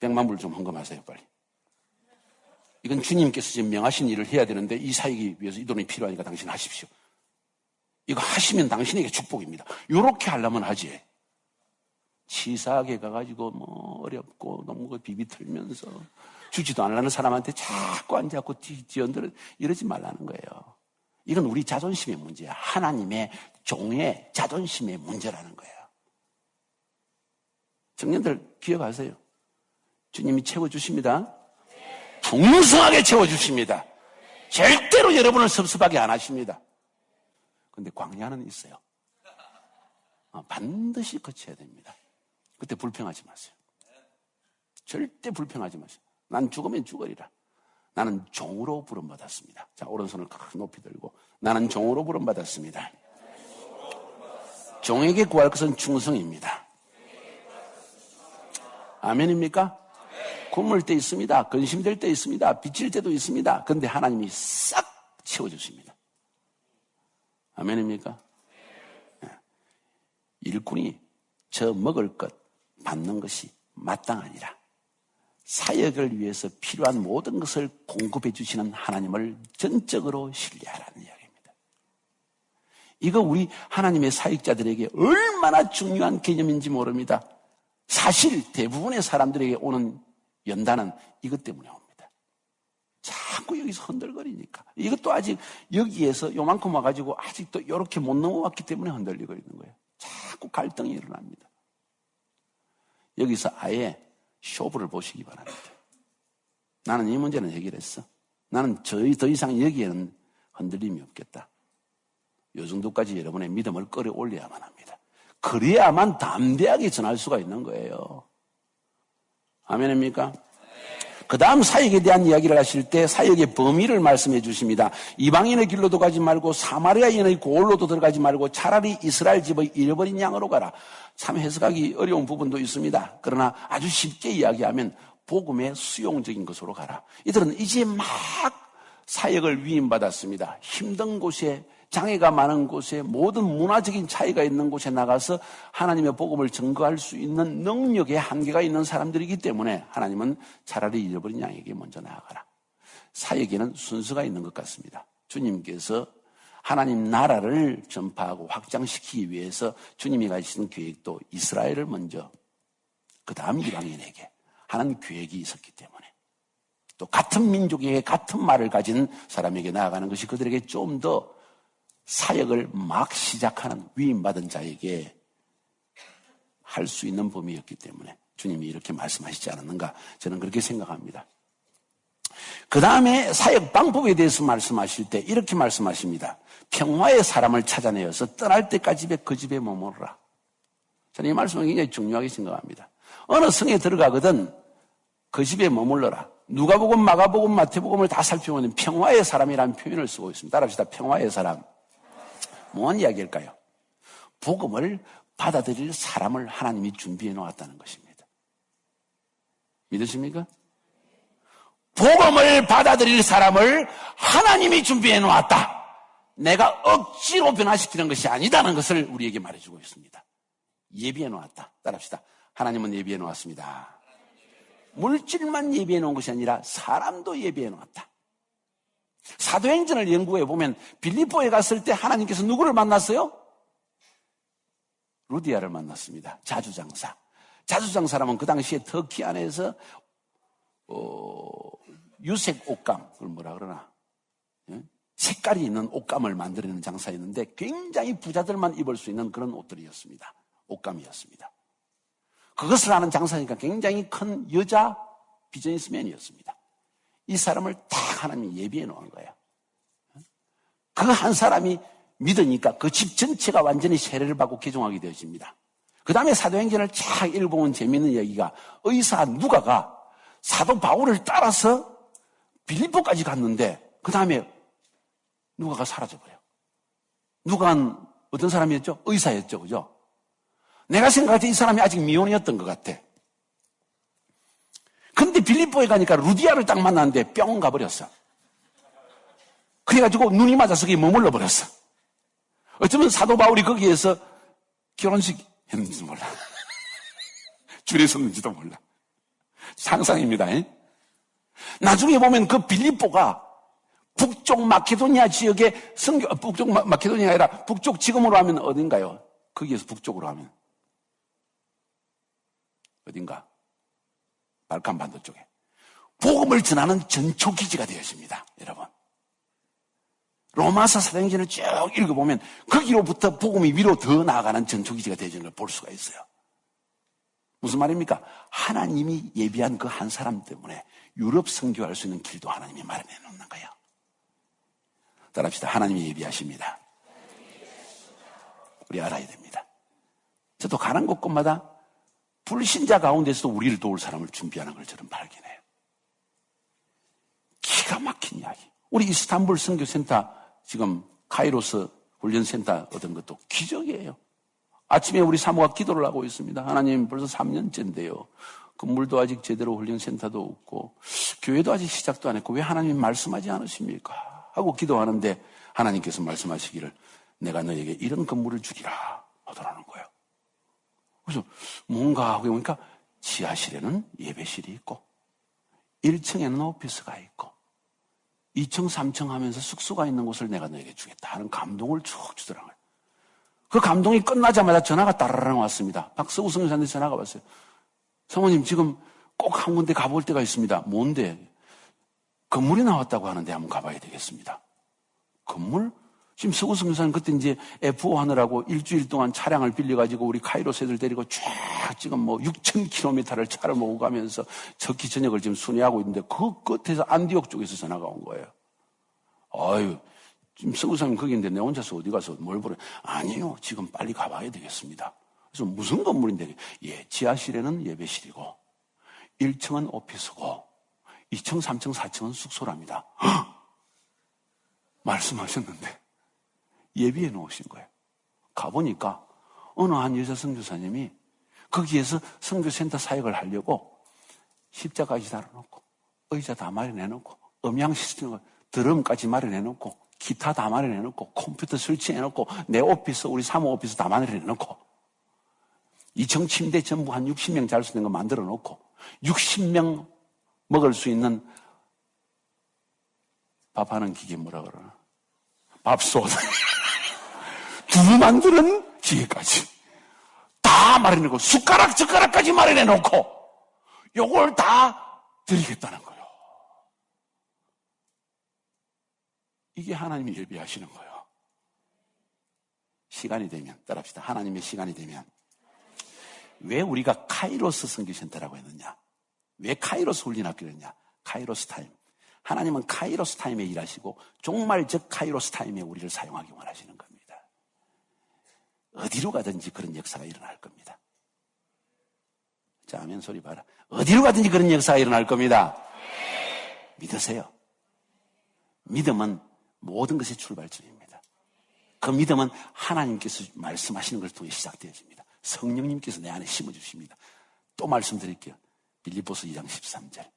100만 불 좀 헌금하세요. 빨리. 이건 주님께서 지금 명하신 일을 해야 되는데 이 사역이 위해서 이 돈이 필요하니까 당신 하십시오. 이거 하시면 당신에게 축복입니다. 이렇게 하려면 하지. 치사하게 가가지고 뭐 어렵고 너무 비비 털면서 주지도 않으려는 사람한테 자꾸 앉아갖고 뒤흔들어 이러지 말라는 거예요. 이건 우리 자존심의 문제야. 하나님의 종의 자존심의 문제라는 거예요. 청년들 기억하세요. 주님이 채워주십니다. 풍성하게 채워주십니다. 절대로 여러분을 섭섭하게 안 하십니다. 그런데 광야는 있어요. 반드시 거쳐야 됩니다. 그때 불평하지 마세요. 절대 불평하지 마세요. 난 죽으면 죽으리라. 나는 종으로 부름받았습니다. 자, 오른손을 높이 들고 나는 종으로 부름받았습니다. 종에게 구할 것은 충성입니다. 아멘입니까? 굶을 때 있습니다. 근심될 때 있습니다. 비칠 때도 있습니다. 그런데 하나님이 싹 채워주십니다. 아멘입니까? 일꾼이 저 먹을 것 받는 것이 마땅하니라. 사역을 위해서 필요한 모든 것을 공급해 주시는 하나님을 전적으로 신뢰하라는 이야기입니다. 이거 우리 하나님의 사역자들에게 얼마나 중요한 개념인지 모릅니다. 사실 대부분의 사람들에게 오는 연단은 이것 때문에 옵니다. 자꾸 여기서 흔들거리니까. 이것도 아직 여기에서 요만큼 와가지고 아직도 이렇게 못 넘어왔기 때문에 흔들리고 있는 거예요. 자꾸 갈등이 일어납니다. 여기서 아예 쇼부를 보시기 바랍니다. 나는 이 문제는 해결했어. 나는 더 이상 여기에는 흔들림이 없겠다. 요 정도까지 여러분의 믿음을 끌어올려야만 합니다. 그래야만 담대하게 전할 수가 있는 거예요. 아멘입니까? 그 다음 사역에 대한 이야기를 하실 때 사역의 범위를 말씀해 주십니다. 이방인의 길로도 가지 말고 사마리아인의 고을로도 들어가지 말고 차라리 이스라엘 집의 잃어버린 양으로 가라. 참 해석하기 어려운 부분도 있습니다. 그러나 아주 쉽게 이야기하면 복음의 수용적인 것으로 가라. 이들은 이제 막 사역을 위임받았습니다. 힘든 곳에, 장애가 많은 곳에, 모든 문화적인 차이가 있는 곳에 나가서 하나님의 복음을 증거할 수 있는 능력의 한계가 있는 사람들이기 때문에 하나님은 차라리 잃어버린 양에게 먼저 나아가라. 사역에는 순서가 있는 것 같습니다. 주님께서 하나님 나라를 전파하고 확장시키기 위해서 주님이 가지신 계획도 이스라엘을 먼저, 그 다음 이방인에게 하는 계획이 있었기 때문에, 또 같은 민족에게 같은 말을 가진 사람에게 나아가는 것이 그들에게 좀 더 사역을 막 시작하는 위임받은 자에게 할 수 있는 범위였기 때문에 주님이 이렇게 말씀하시지 않았는가, 저는 그렇게 생각합니다. 그 다음에 사역 방법에 대해서 말씀하실 때 이렇게 말씀하십니다. 평화의 사람을 찾아내어서 떠날 때까지 그 집에 머무르라. 저는 이 말씀을 굉장히 중요하게 생각합니다. 어느 성에 들어가거든 그 집에 머물러라. 누가복음, 마가복음, 마태복음을 다 살펴보면 평화의 사람이라는 표현을 쓰고 있습니다. 따라합시다. 평화의 사람. 뭔 이야기일까요? 복음을 받아들일 사람을 하나님이 준비해 놓았다는 것입니다. 믿으십니까? 복음을 받아들일 사람을 하나님이 준비해 놓았다. 내가 억지로 변화시키는 것이 아니다는 것을 우리에게 말해주고 있습니다. 예비해 놓았다. 따라합시다. 하나님은 예비해 놓았습니다. 물질만 예비해 놓은 것이 아니라 사람도 예비해 놓았다. 사도행전을 연구해 보면 빌립보에 갔을 때 하나님께서 누구를 만났어요? 루디아를 만났습니다. 자주장사. 자주장사라면 그 당시에 터키 안에서 유색 옷감, 그걸 뭐라 그러나, 색깔이 있는 옷감을 만들어내는 장사였는데 굉장히 부자들만 입을 수 있는 그런 옷들이었습니다. 옷감이었습니다. 그것을 하는 장사니까 굉장히 큰 여자 비즈니스맨이었습니다. 이 사람을 딱 하나님이 예비해 놓은 거예요. 그 한 사람이 믿으니까 그 집 전체가 완전히 세례를 받고 개종하게 되어집니다. 그 다음에 사도행전을 쫙 읽어보면 재미있는 이야기가, 의사 누가가 사도 바울을 따라서 빌립보까지 갔는데 그 다음에 누가가 사라져버려요. 누가는 어떤 사람이었죠? 의사였죠. 그죠? 내가 생각할 때 이 사람이 아직 미혼이었던 것 같아. 근데 빌립보에 가니까 루디아를 딱 만났는데 뿅 가버렸어. 그래가지고 눈이 맞아서 거기 머물러 버렸어. 어쩌면 사도 바울이 거기에서 결혼식 했는지도 몰라. 줄에 섰는지도 몰라. 상상입니다. 나중에 보면 그 빌립보가 북쪽 마케도니아 지역의 북쪽 마케도니아가 아니라 북쪽 지금으로 하면 어딘가요? 거기에서 북쪽으로 하면 어딘가? 발칸 반도 쪽에. 복음을 전하는 전초기지가 되었습니다. 여러분. 로마서 사도행전을 쭉 읽어보면 거기로부터 복음이 위로 더 나아가는 전초기지가 되어지는 걸 볼 수가 있어요. 무슨 말입니까? 하나님이 예비한 그 한 사람 때문에 유럽 선교할 수 있는 길도 하나님이 마련해 놓는 거예요. 따라합시다. 하나님이 예비하십니다. 우리 알아야 됩니다. 저도 가는 곳곳마다 불신자 가운데서도 우리를 도울 사람을 준비하는 걸 저는 발견해요. 기가 막힌 이야기. 우리 이스탄불 선교센터 지금 카이로스 훈련센터 얻은 것도 기적이에요. 아침에 우리 사모가 기도를 하고 있습니다. 하나님 벌써 3년째인데요. 건물도 아직 제대로 훈련센터도 없고 교회도 아직 시작도 안 했고 왜 하나님 말씀하지 않으십니까? 하고 기도하는데 하나님께서 말씀하시기를 내가 너에게 이런 건물을 주리라 하더라는 거예요. 그래서 뭔가 하고 보니까 지하실에는 예배실이 있고 1층에는 오피스가 있고 2층, 3층 하면서 숙소가 있는 곳을 내가 너에게 주겠다 하는 감동을 쭉 주더라고요. 그 감동이 끝나자마자 전화가 따라랑 왔습니다. 박서우 선교사한테 전화가 왔어요. 사모님 지금 꼭 한 군데 가볼 데가 있습니다. 뭔데? 건물이 나왔다고 하는데 한번 가봐야 되겠습니다. 건물? 지금 서구 선교사님 그때 이제 F5 하느라고 일주일 동안 차량을 빌려가지고 우리 카이로스 애들 데리고 쫙 지금 뭐 6,000km를 차를 몰고 가면서 적기 저녁을 지금 순회하고 있는데 그 끝에서 안디옥 쪽에서 전화가 온 거예요. 아유, 지금 서구 선교사님 거기인데 내 혼자서 어디 가서 뭘 보래? 아니요, 지금 빨리 가봐야 되겠습니다. 그래서 무슨 건물인데? 예, 지하실에는 예배실이고 1층은 오피스고 2층, 3층, 4층은 숙소랍니다. 헉! 말씀하셨는데 예비해 놓으신 거예요. 가보니까 어느 한 여자 선교사님이 거기에서 선교센터 사역을 하려고 십자가까지 달아놓고 의자 다 마련해놓고 음향 시스템, 드럼까지 마련해놓고 기타 다 마련해놓고 컴퓨터 설치해놓고 내 오피스, 우리 사무 오피스 다 마련해놓고 2층 침대 전부 한 60명 잘 수 있는 거 만들어놓고 60명 먹을 수 있는 밥하는 기계 뭐라 그러나? 밥솥. 두부 만드는 기계까지. 다 마련해놓고, 숟가락, 젓가락까지 마련해놓고, 요걸 다 드리겠다는 거예요. 이게 하나님이 예비하시는 거예요. 시간이 되면, 따라합시다. 하나님의 시간이 되면. 왜 우리가 카이로스 선교센터라고 했느냐? 왜 카이로스 훈련학교를 했냐? 카이로스 타임. 하나님은 카이로스 타임에 일하시고 종말적 카이로스 타임에 우리를 사용하기 원하시는 겁니다. 어디로 가든지 그런 역사가 일어날 겁니다. 자, 아멘 소리 봐라. 어디로 가든지 그런 역사가 일어날 겁니다. 믿으세요. 믿음은 모든 것의 출발점입니다. 그 믿음은 하나님께서 말씀하시는 걸 통해 시작되어집니다. 성령님께서 내 안에 심어주십니다. 또 말씀드릴게요. 빌립보서 2장 13절.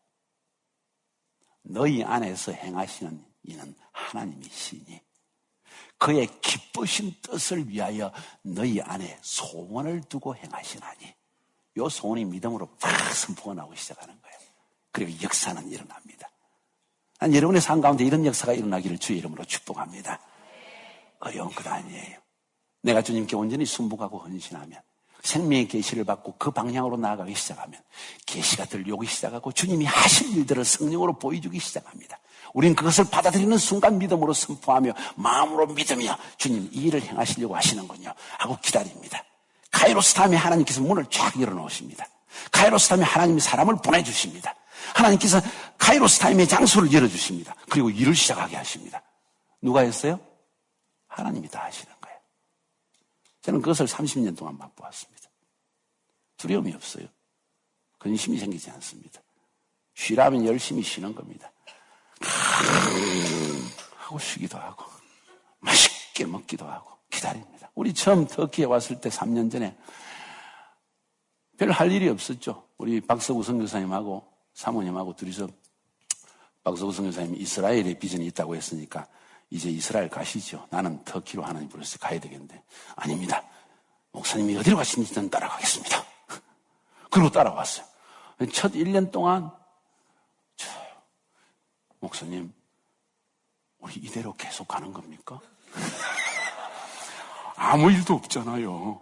너희 안에서 행하시는 이는 하나님이시니 그의 기쁘신 뜻을 위하여 너희 안에 소원을 두고 행하시나니 이 소원이 믿음으로 팍 선포가 나오기 시작하는 거예요. 그리고 역사는 일어납니다. 난 여러분의 삶 가운데 이런 역사가 일어나기를 주의 이름으로 축복합니다. 어려운 것 아니에요. 내가 주님께 온전히 순복하고 헌신하면 생명의 계시를 받고 그 방향으로 나아가기 시작하면 계시가 들려오기 시작하고 주님이 하실 일들을 성령으로 보여주기 시작합니다. 우리는 그것을 받아들이는 순간 믿음으로 선포하며 마음으로 믿으며 주님 이 일을 행하시려고 하시는군요 하고 기다립니다. 카이로스 타임에 하나님께서 문을 쫙 열어놓으십니다. 카이로스 타임에 하나님이 사람을 보내주십니다. 하나님께서 카이로스 타임의 장소를 열어주십니다. 그리고 일을 시작하게 하십니다. 누가 했어요? 하나님이 다 하시는 거예요. 저는 그것을 30년 동안 맛보았습니다. 두려움이 없어요. 근심이 생기지 않습니다. 쉬라면 열심히 쉬는 겁니다. 하고 쉬기도 하고 맛있게 먹기도 하고 기다립니다. 우리 처음 터키에 왔을 때 3년 전에 별 할 일이 없었죠. 우리 박서구 선교사님하고 사모님하고 둘이서 박서구 선교사님이 이스라엘에 비전이 있다고 했으니까 이제 이스라엘 가시죠. 나는 터키로 하나님 부르셔서 가야 되겠는데 아닙니다. 목사님이 어디로 가시는지 저는 따라가겠습니다. 그리고 따라왔어요. 첫 1년 동안 목사님 우리 이대로 계속 가는 겁니까? 아무 일도 없잖아요.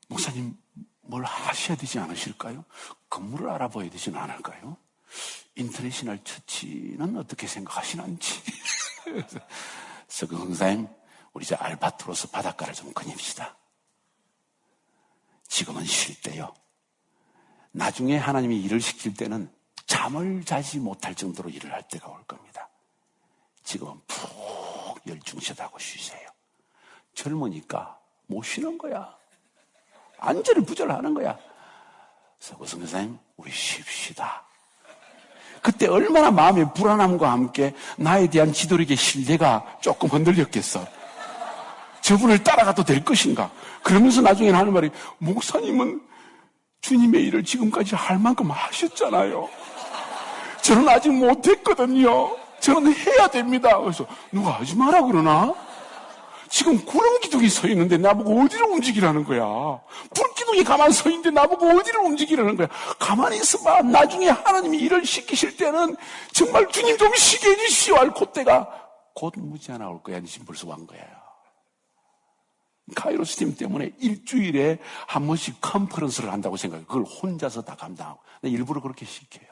목사님 뭘 하셔야 되지 않으실까요? 건물을 알아봐야 되지는 않을까요? 인터내셔널 처치는 어떻게 생각하시는지. 그래서 그 선생님 우리 이제 알바트로스 바닷가를 좀 거닙시다. 지금은 쉴 때요. 나중에 하나님이 일을 시킬 때는 잠을 자지 못할 정도로 일을 할 때가 올 겁니다. 지금은 푹 열중시하고 쉬세요. 젊으니까 못 쉬는 거야. 안절부절하는 거야. 서구 선생님 우리 쉽시다. 그때 얼마나 마음의 불안함과 함께 나에 대한 지도력의 신뢰가 조금 흔들렸겠어. 저분을 따라가도 될 것인가. 그러면서 나중에는 하는 말이 목사님은 주님의 일을 지금까지 할 만큼 하셨잖아요. 저는 아직 못했거든요. 저는 해야 됩니다. 그래서 누가 하지 마라 그러나? 지금 구름기둥이 서 있는데 나보고 어디로 움직이라는 거야. 불기둥이 가만히 서 있는데 나보고 어디로 움직이라는 거야. 가만히 있어봐. 나중에 하나님이 일을 시키실 때는 정말 주님 좀 쉬게 해주시오 할 그때가 곧 무지하나 올 거야. 지금 벌써 완 거예요. 카이로스 팀 때문에 일주일에 한 번씩 컨퍼런스를 한다고 생각해요. 그걸 혼자서 다 감당하고. 일부러 그렇게 시켜요.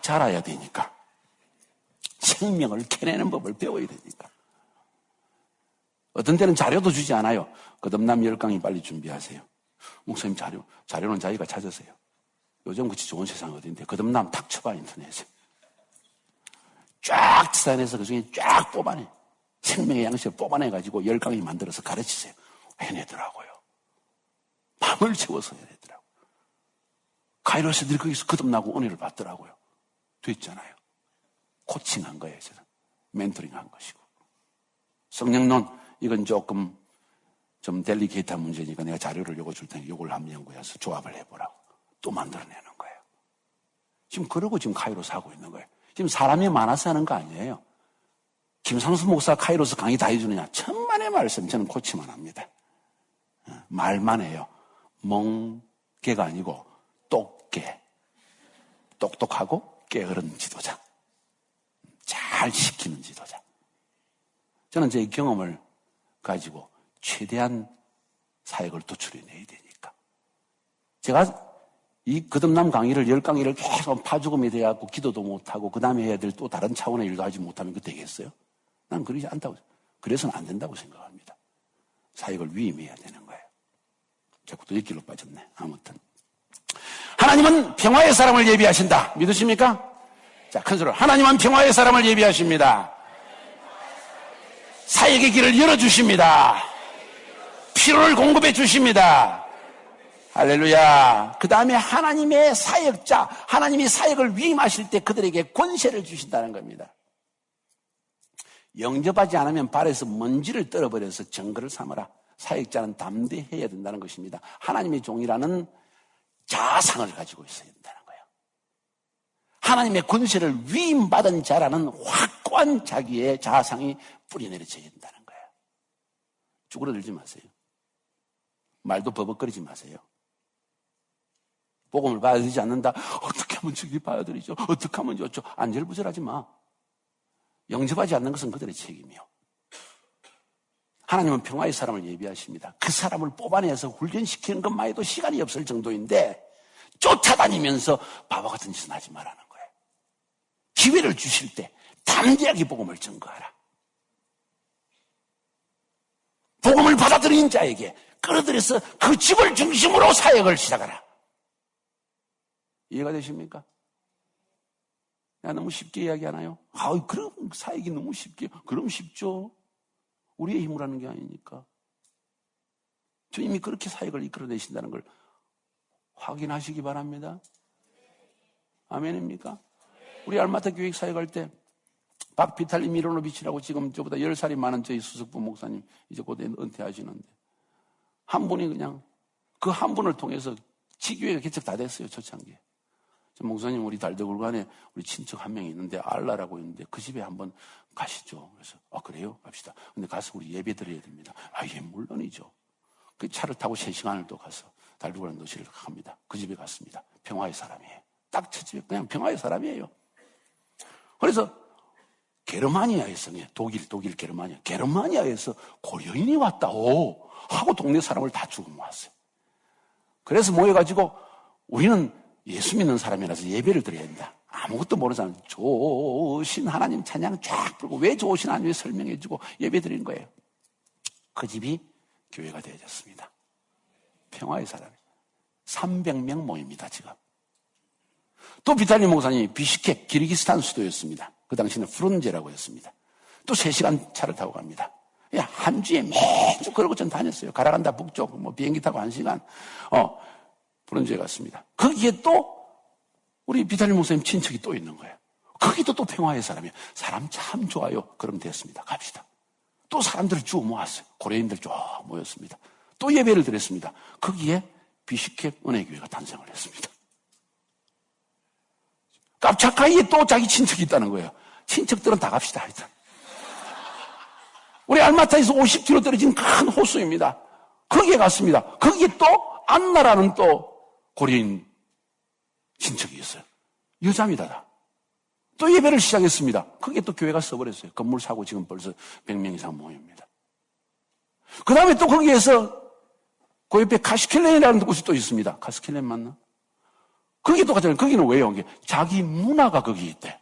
잘 알아야 되니까. 생명을 캐내는 법을 배워야 되니까. 어떤 때는 자료도 주지 않아요. 거듭남 10강이 빨리 준비하세요. 목사님 자료는 자기가 찾으세요. 요즘 그치 좋은 세상 어딘데. 거듭남 탁 쳐봐 인터넷에. 쫙 찾아내서 그중에 쫙 뽑아내. 생명의 양식을 뽑아내가지고 10강이 만들어서 가르치세요. 해내더라고요. 밤을 채워서 해내더라고요. 카이로스들이 거기서 거듭나고 은혜를 받더라고요. 됐잖아요. 코칭한 거예요. 저는. 멘토링한 것이고. 성령론 이건 조금 좀 델리케이트한 문제니까 내가 자료를 요거 줄 테니까 요걸 한번 연구해서 조합을 해보라고. 또 만들어내는 거예요. 지금 그러고 지금 카이로스 하고 있는 거예요. 지금 사람이 많아서 하는 거 아니에요. 김상수 목사 카이로스 강의 다 해주느냐? 천만의 말씀. 저는 코치만 합니다. 말만 해요. 멍개가 아니고 똑개. 똑똑하고 게으른 지도자. 잘 시키는 지도자. 저는 제 경험을 가지고 최대한 사역을 도출해내야 되니까. 제가 이 거듭남 강의를 10강의를 계속 파죽음이 돼갖고 기도도 못하고 그 다음에 해야 될 또 다른 차원의 일도 하지 못하면 그 되겠어요? 난 그러지 않다고, 그래서는 안 된다고 생각합니다. 사역을 위임해야 되는 거예요. 자꾸 또 뒷길로 빠졌네. 아무튼. 하나님은 평화의 사람을 예비하신다. 믿으십니까? 자, 큰 소리로. 하나님은 평화의 사람을 예비하십니다. 사역의 길을 열어주십니다. 필요를 공급해 주십니다. 할렐루야. 그 다음에 하나님의 사역자, 하나님이 사역을 위임하실 때 그들에게 권세를 주신다는 겁니다. 영접하지 않으면 발에서 먼지를 떨어버려서 증거를 삼아라. 사역자는 담대해야 된다는 것입니다. 하나님의 종이라는 자상을 가지고 있어야 된다는 거예요. 하나님의 권세를 위임받은 자라는 확고한 자기의 자상이 뿌리내려져야 된다는 거예요. 쭈그러들지 마세요. 말도 버벅거리지 마세요. 복음을 받아들이지 않는다. 어떻게 하면 저기 받아들이죠? 어떻게 하면 좋죠? 안절부절하지 마. 영접하지 않는 것은 그들의 책임이요. 하나님은 평화의 사람을 예비하십니다. 그 사람을 뽑아내서 훈련시키는 것만 해도 시간이 없을 정도인데 쫓아다니면서 바보 같은 짓은 하지 말라는 거예요. 기회를 주실 때 담대하게 복음을 증거하라. 복음을 받아들인 자에게 끌어들여서 그 집을 중심으로 사역을 시작하라. 이해가 되십니까? 야, 너무 쉽게 이야기하나요? 그럼 사역이 너무 쉽게. 그럼 쉽죠. 우리의 힘으로 하는 게 아니니까. 주님이 그렇게 사역을 이끌어내신다는 걸 확인하시기 바랍니다. 아멘입니까? 우리 알마타 교육 사역할 때 박비탈리 미로노비치라고 지금 저보다 10살이 많은 저희 수석부 목사님 이제 곧 은퇴하시는데 한 분이 그냥 그 한 분을 통해서 지교회가 개척 다 됐어요. 초창기에. 목사님 우리 달대굴간에 우리 친척 한 명이 있는데 알라라고 있는데 그 집에 한번 가시죠. 그래서 그래요? 갑시다. 근데 가서 우리 예배 드려야 됩니다. 예, 물론이죠. 그 차를 타고 3시간을 또 가서 달대굴간 도시를 갑니다. 그 집에 갔습니다. 평화의 사람이에요. 딱 첫 집에 그냥 평화의 사람이에요. 그래서 게르마니아에서 독일 게르마니아에서 고려인이 왔다오 하고 동네 사람을 다 죽어 모았어요. 그래서 모여가지고 우리는 예수 믿는 사람이라서 예배를 드려야 된다. 아무것도 모르는 사람 좋으신 하나님 찬양 쫙 부르고 왜 좋으신 하나님 설명해주고 예배 드리는 거예요. 그 집이 교회가 되어졌습니다. 평화의 사람 300명 모입니다. 지금. 또 비탈리 목사님이 비시케 기르기스탄 수도였습니다. 그 당시는 프룬제라고 했습니다. 또 3시간 차를 타고 갑니다. 한 주에 매주 그러고 전 다녔어요. 가라간다 북쪽 비행기 타고 1시간 프룬제에 갔습니다. 거기에 또 우리 비탈리 목사님 친척이 또 있는 거예요. 거기도 또 평화의 사람이에요. 사람 참 좋아요. 그럼 됐습니다. 갑시다. 또 사람들을 쭉 모았어요. 고려인들 쭉 모였습니다. 또 예배를 드렸습니다. 거기에 비시케 은혜교회가 탄생을 했습니다. 깝차카이에 또 자기 친척이 있다는 거예요. 친척들은 다 갑시다. 일단. 우리 알마타에서 50km 떨어진 큰 호수입니다. 거기에 갔습니다. 거기에 또 안나라는 또 고려인 친척이 있어요. 여자입니다. 다. 또 예배를 시작했습니다. 거기에 또 교회가 써버렸어요. 건물 사고 지금 벌써 100명 이상 모입니다. 그 다음에 또 거기에서 그 옆에 카스켈렌이라는 곳이 또 있습니다. 카스켈렌 맞나? 거기 똑같잖아요. 거기는 왜요? 자기 누나가 거기 있대.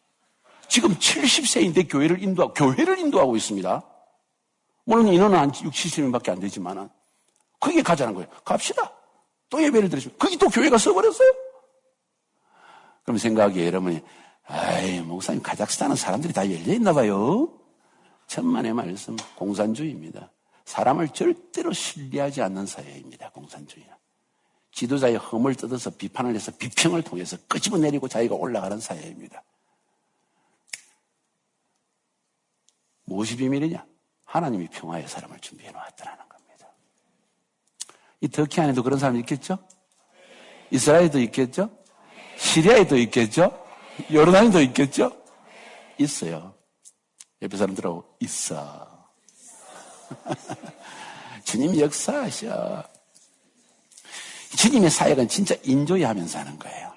지금 70세인데 교회를 인도하고 있습니다. 물론 인원은 한 60, 70명밖에 안 되지만은 거기에 가자는 거예요. 갑시다. 또 예배를 드리시면 거기 또 교회가 써버렸어요. 그럼 생각하기에 여러분이 아이 목사님 카자흐스탄은 사람들이 다 열려있나 봐요. 천만의 말씀 공산주의입니다. 사람을 절대로 신뢰하지 않는 사회입니다. 공산주의는. 지도자의 험을 뜯어서 비판을 해서 비평을 통해서 끄집어내리고 자기가 올라가는 사회입니다. 무엇이 비밀이냐? 하나님이 평화의 사람을 준비해 놓았다는 겁니다. 이 터키 안에도 그런 사람이 있겠죠? 이스라엘도 있겠죠? 시리아에도 있겠죠? 요르단에도 있겠죠? 있어요. 옆에 사람들하고 있어. 주님 역사하셔. 주님의 사역은 진짜 인조이하면서 하는 거예요.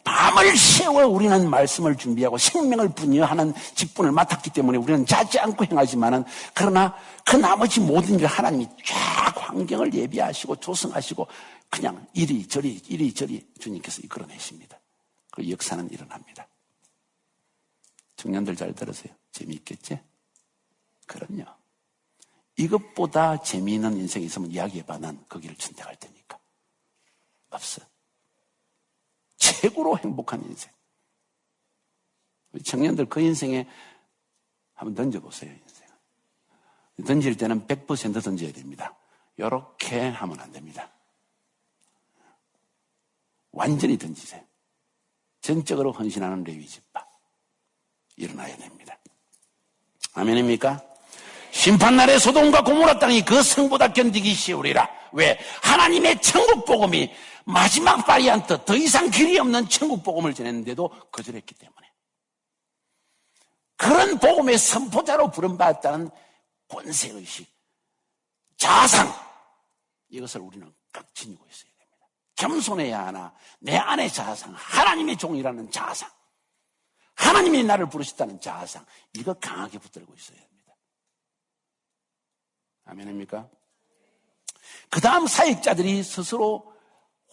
밤을 새워 우리는 말씀을 준비하고 생명을 분여하는 직분을 맡았기 때문에 우리는 자지 않고 행하지만은 그러나 그 나머지 모든 일 하나님이 쫙 환경을 예비하시고 조성하시고 그냥 이리저리 주님께서 이끌어내십니다. 그 역사는 일어납니다. 청년들 잘 들으세요. 재미있겠지? 그럼요. 이것보다 재미있는 인생이 있으면 이야기해봐. 난 거기를 선택할 테니까. 없어. 최고로 행복한 인생. 우리 청년들 그 인생에 한번 던져보세요. 인생. 던질 때는 100% 던져야 됩니다. 이렇게 하면 안 됩니다. 완전히 던지세요. 전적으로 헌신하는 레위 집파. 일어나야 됩니다. 아멘입니까? 심판날에 소돔과 고모라 땅이 그 성보다 견디기 쉬우리라. 왜? 하나님의 천국 복음이 마지막 바리안트, 더 이상 길이 없는 천국 복음을 전했는데도 거절했기 때문에. 그런 복음의 선포자로 부름받았다는 권세의식, 자상, 이것을 우리는 꽉 지니고 있어야 됩니다. 겸손해야 하나, 내 안의 자상, 하나님의 종이라는 자상, 하나님이 나를 부르셨다는 자상, 이거 강하게 붙들고 있어야 됩니다. 아멘입니까? 그 다음 사역자들이 스스로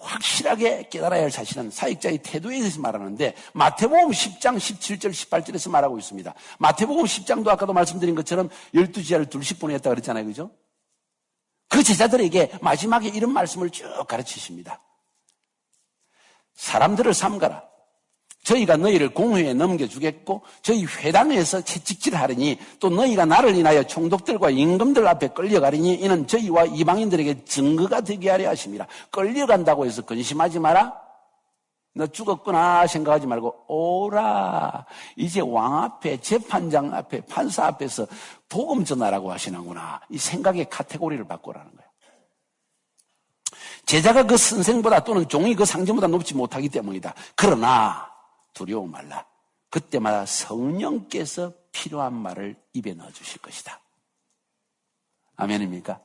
확실하게 깨달아야 할 사실은 사역자의 태도에 대해서 말하는데 마태복음 10장 17절 18절에서 말하고 있습니다. 마태복음 10장도 아까도 말씀드린 것처럼 12제자를 둘씩 보냈다 그랬잖아요. 그죠? 그 제자들에게 마지막에 이런 말씀을 쭉 가르치십니다. 사람들을 삼가라. 저희가 너희를 공회에 넘겨주겠고 저희 회당에서 채찍질을 하리니 또 너희가 나를 인하여 총독들과 임금들 앞에 끌려가리니 이는 저희와 이방인들에게 증거가 되게 하려 하심이라. 끌려간다고 해서 근심하지 마라. 너 죽었구나 생각하지 말고 오라. 이제 왕 앞에 재판장 앞에 판사 앞에서 복음 전하라고 하시는구나. 이 생각의 카테고리를 바꾸라는 거예요. 제자가 그 선생보다 또는 종이 그 상전보다 높지 못하기 때문이다. 그러나 두려워 말라. 그때마다 성령께서 필요한 말을 입에 넣어주실 것이다. 아멘입니까?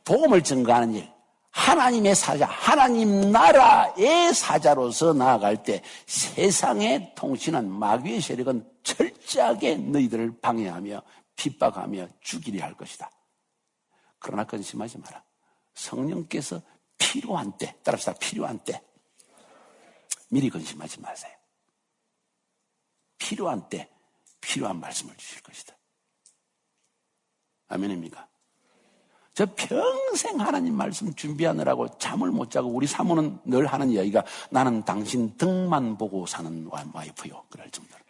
복음을 증거하는 일, 하나님의 사자, 하나님 나라의 사자로서 나아갈 때 세상에 통치는 마귀의 세력은 철저하게 너희들을 방해하며 핍박하며 죽이려 할 것이다. 그러나 근심하지 마라. 성령께서 필요한 때, 따라합시다. 필요한 때 미리 근심하지 마세요. 필요한 때 필요한 말씀을 주실 것이다. 아멘입니까? 저 평생 하나님 말씀 준비하느라고 잠을 못 자고 우리 사모는 늘 하는 이야기가 나는 당신 등만 보고 사는 와이프요. 그럴 정도로.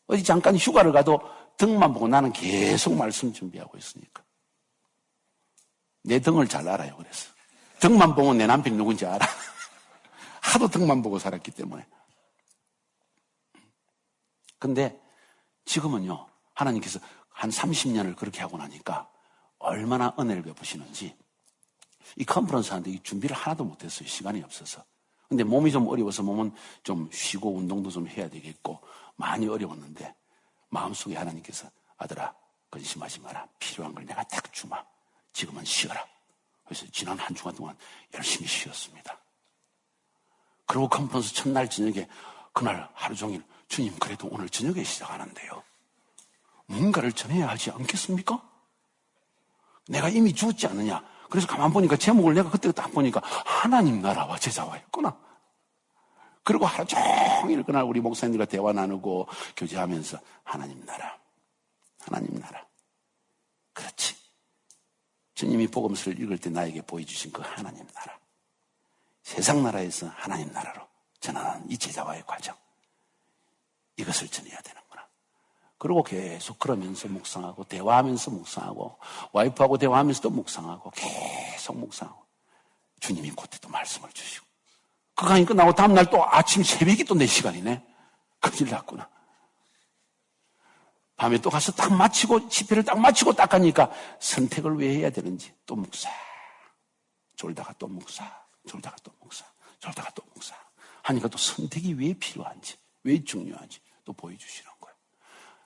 어디 잠깐 휴가를 가도 등만 보고 나는 계속 말씀 준비하고 있으니까. 내 등을 잘 알아요. 그래서. 등만 보고 내 남편이 누군지 알아. 하도 등만 보고 살았기 때문에. 근데 지금은요, 하나님께서 한 30년을 그렇게 하고 나니까 얼마나 은혜를 베푸시는지 이 컨퍼런스 하는데 이 준비를 하나도 못했어요. 시간이 없어서. 근데 몸이 좀 어려워서 몸은 좀 쉬고 운동도 좀 해야 되겠고 많이 어려웠는데 마음속에 하나님께서 아들아 근심하지 마라. 필요한 걸 내가 딱 주마. 지금은 쉬어라. 그래서 지난 한 주간 동안 열심히 쉬었습니다. 그리고 컨퍼런스 첫날 저녁에 그날 하루 종일 주님 그래도 오늘 저녁에 시작하는데요. 뭔가를 전해야 하지 않겠습니까? 내가 이미 죽었지 않느냐. 그래서 가만 보니까 제목을 내가 그때 딱 보니까 하나님 나라와 제자와였구나. 그리고 하루 종일 그날 우리 목사님들과 대화 나누고 교제하면서 하나님 나라, 하나님 나라. 그렇지. 주님이 복음서를 읽을 때 나에게 보여주신 그 하나님 나라. 세상 나라에서 하나님 나라로 전하는 이 제자와의 과정. 이것을 전해야 되는구나. 그리고 계속 그러면서 묵상하고 대화하면서 묵상하고 와이프하고 대화하면서 또 묵상하고 계속 묵상하고 주님이 그때 또 말씀을 주시고 그 강의 끝나고 다음날 또 아침 새벽이 또 4시간이네. 큰일 났구나. 밤에 또 가서 딱 마치고 집회를 딱 마치고 딱 가니까 선택을 왜 해야 되는지 또 묵상. 졸다가 또 묵상. 졸다가 또 묵상. 졸다가 또 묵상. 하니까 또 선택이 왜 필요한지 왜 중요한지 또 보여주시는 거예요.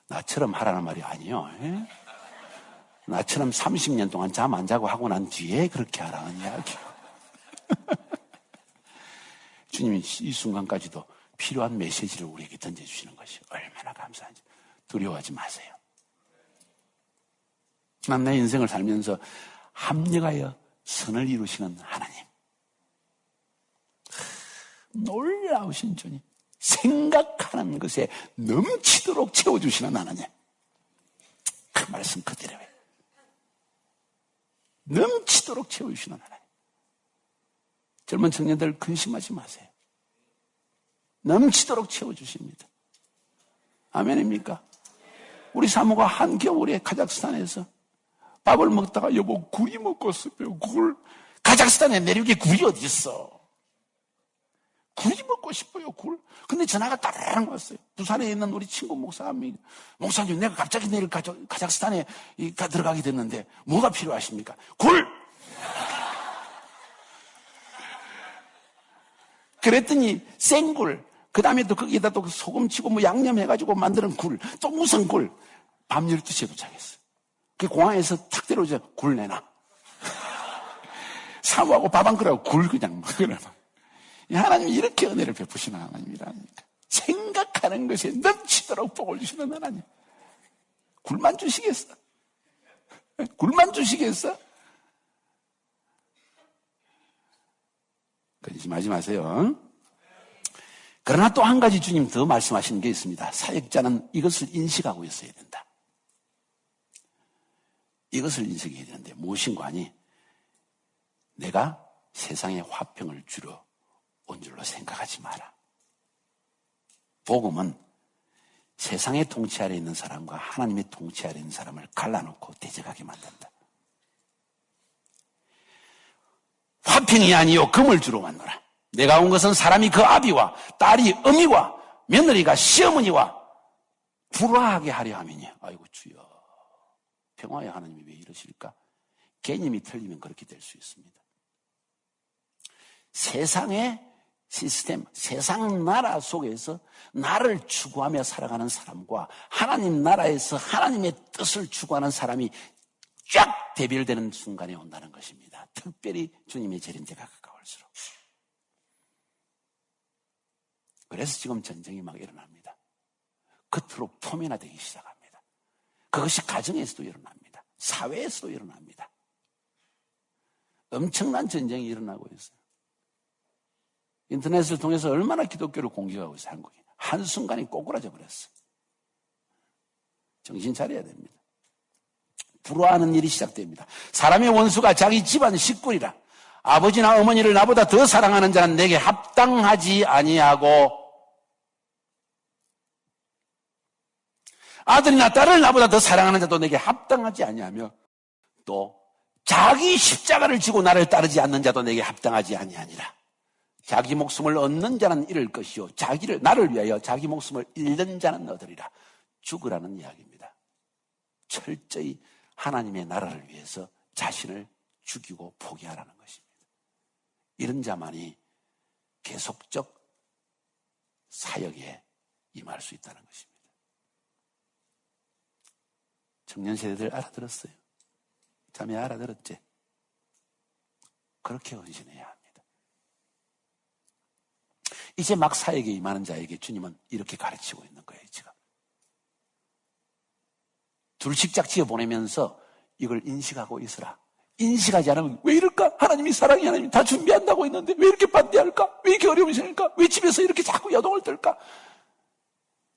나처럼 하라는 말이 아니에요. 예? 나처럼 30년 동안 잠 안 자고 하고 난 뒤에 그렇게 하라는 이야기예요. 주님이 이 순간까지도 필요한 메시지를 우리에게 던져주시는 것이 얼마나 감사한지. 두려워하지 마세요. 난 내 인생을 살면서 합력하여 선을 이루시는 하나님. 놀라우신 주님. 생각하는 것에 넘치도록 채워주시는 하나님. 그 말씀 그대로예요. 넘치도록 채워주시는 하나님. 젊은 청년들 근심하지 마세요. 넘치도록 채워주십니다. 아멘입니까? 우리 사모가 한겨울에 카자흐스탄에서 밥을 먹다가 여보 굴이 먹고 싶어요. 굴. 카자흐스탄에 내륙에 굴이 어디 있어? 굴이 먹고 싶어요. 굴. 근데 전화가 따라랑 왔어요. 부산에 있는 우리 친구 목사님. 목사님 내가 갑자기 내일 카자흐스탄에 들어가게 됐는데 뭐가 필요하십니까? 굴. 그랬더니 생굴. 그 다음에 또 거기에다 또 소금 치고 뭐 양념해가지고 만드는 굴. 또 무슨 굴. 밤 12시에 도착했어. 그 공항에서 탁 데려오자. 굴 내놔. 사모하고 밥 한 그릇하고 굴 그냥 먹으라. 하나님이 이렇게 은혜를 베푸시는 하나님이라니까. 생각하는 것에 넘치도록 복을 주시는 하나님. 굴만 주시겠어? 굴만 주시겠어? 근심하지 마세요. 그러나 또 한 가지 주님 더 말씀하시는 게 있습니다. 사역자는 이것을 인식하고 있어야 된다. 이것을 인식해야 되는데 무엇인가 하니 내가 세상에 화평을 주러 온 줄로 생각하지 마라. 복음은 세상의 통치 아래 있는 사람과 하나님의 통치 아래 있는 사람을 갈라놓고 대적하게 만든다. 화평이 아니요 금을 주러 왔노라. 내가 온 것은 사람이 그 아비와 딸이 어미와 며느리가 시어머니와 불화하게 하려 함이니. 아이고 주여. 평화의 하나님이 왜 이러실까? 개념이 틀리면 그렇게 될 수 있습니다. 세상의 시스템, 세상 나라 속에서 나를 추구하며 살아가는 사람과 하나님 나라에서 하나님의 뜻을 추구하는 사람이 쫙 대별되는 순간에 온다는 것입니다. 특별히 주님의 재림때가 가까울수록. 그래서 지금 전쟁이 막 일어납니다. 겉으로 표면화되기 시작합니다. 그것이 가정에서도 일어납니다. 사회에서도 일어납니다. 엄청난 전쟁이 일어나고 있어요. 인터넷을 통해서 얼마나 기독교를 공격하고 있어요, 한국이. 한순간에 꼬꾸라져 버렸어요. 정신 차려야 됩니다. 불화하는 일이 시작됩니다. 사람의 원수가 자기 집안 식구리라. 아버지나 어머니를 나보다 더 사랑하는 자는 내게 합당하지 아니하고 아들이나 딸을 나보다 더 사랑하는 자도 내게 합당하지 아니하며 또 자기 십자가를 지고 나를 따르지 않는 자도 내게 합당하지 아니하니라. 자기 목숨을 얻는 자는 잃을 것이요 나를 위하여 자기 목숨을 잃는 자는 얻으리라. 죽으라는 이야기입니다. 철저히 하나님의 나라를 위해서 자신을 죽이고 포기하라는 것입니다. 이런 자만이 계속적 사역에 임할 수 있다는 것입니다. 청년 세대들 알아들었어요? 자매 알아들었지? 그렇게 헌신해야 합니다. 이제 막 사역에 임하는 자에게 주님은 이렇게 가르치고 있는 거예요, 지금. 둘씩 짝 지어 보내면서 이걸 인식하고 있으라. 인식하지 않으면 왜 이럴까? 하나님이 사랑이 하나님이 다 준비한다고 했는데 왜 이렇게 반대할까? 왜 이렇게 어려움이 생길까? 왜 집에서 이렇게 자꾸 야동을 떨까?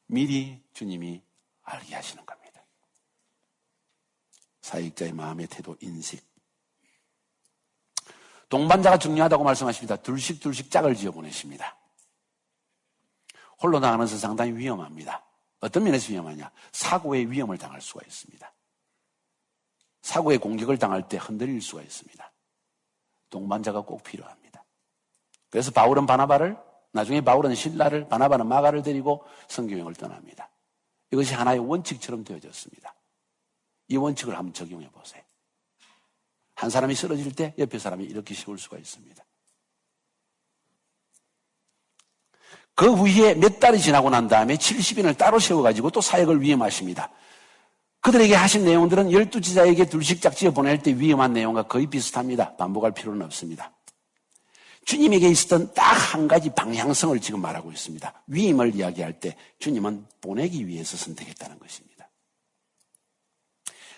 미리 주님이 알게 하시는 겁니다. 사역자의 마음의 태도, 인식. 동반자가 중요하다고 말씀하십니다. 둘씩 짝을 지어 보내십니다. 홀로 나가는 것은 상당히 위험합니다. 어떤 면에서 위험하냐? 사고의 위험을 당할 수가 있습니다. 사고의 공격을 당할 때 흔들릴 수가 있습니다. 동반자가 꼭 필요합니다. 그래서 바울은 바나바를, 나중에 바울은 실라를, 바나바는 마가를 데리고 선교여행을 떠납니다. 이것이 하나의 원칙처럼 되어졌습니다. 이 원칙을 한번 적용해 보세요. 한 사람이 쓰러질 때 옆에 사람이 이렇게 세울 수가 있습니다. 그 후에 몇 달이 지나고 난 다음에 70인을 따로 세워가지고 또 사역을 위임하십니다. 그들에게 하신 내용들은 12지자에게 둘씩 짝지어 보낼 때 위임한 내용과 거의 비슷합니다. 반복할 필요는 없습니다. 주님에게 있었던 딱 한 가지 방향성을 지금 말하고 있습니다. 위임을 이야기할 때 주님은 보내기 위해서 선택했다는 것입니다.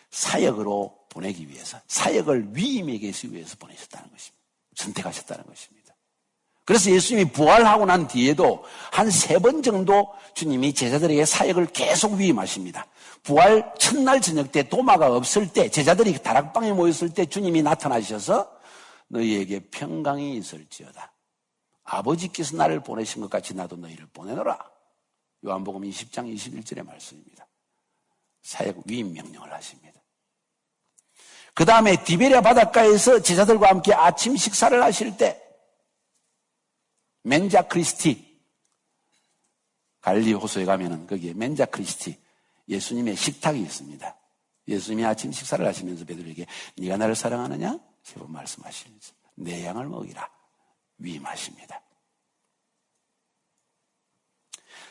사역으로 보내기 위해서, 사역을 위임에게 위해서 보내셨다는 것입니다. 선택하셨다는 것입니다. 그래서 예수님이 부활하고 난 뒤에도 한 3번 정도 주님이 제자들에게 사역을 계속 위임하십니다. 부활 첫날 저녁 때 도마가 없을 때, 제자들이 다락방에 모였을 때 주님이 나타나셔서 너희에게 평강이 있을지어다. 아버지께서 나를 보내신 것 같이 나도 너희를 보내노라. 요한복음 20장 21절의 말씀입니다. 사역 위임 명령을 하십니다. 그 다음에 디베랴 바닷가에서 제자들과 함께 아침 식사를 하실 때 멘자 크리스티, 갈릴리 호수에 가면은 거기에 멘자 크리스티, 예수님의 식탁이 있습니다. 예수님이 아침 식사를 하시면서 베드로에게 네가 나를 사랑하느냐? 3번 말씀하시면서 내 양을 먹이라 위임하십니다.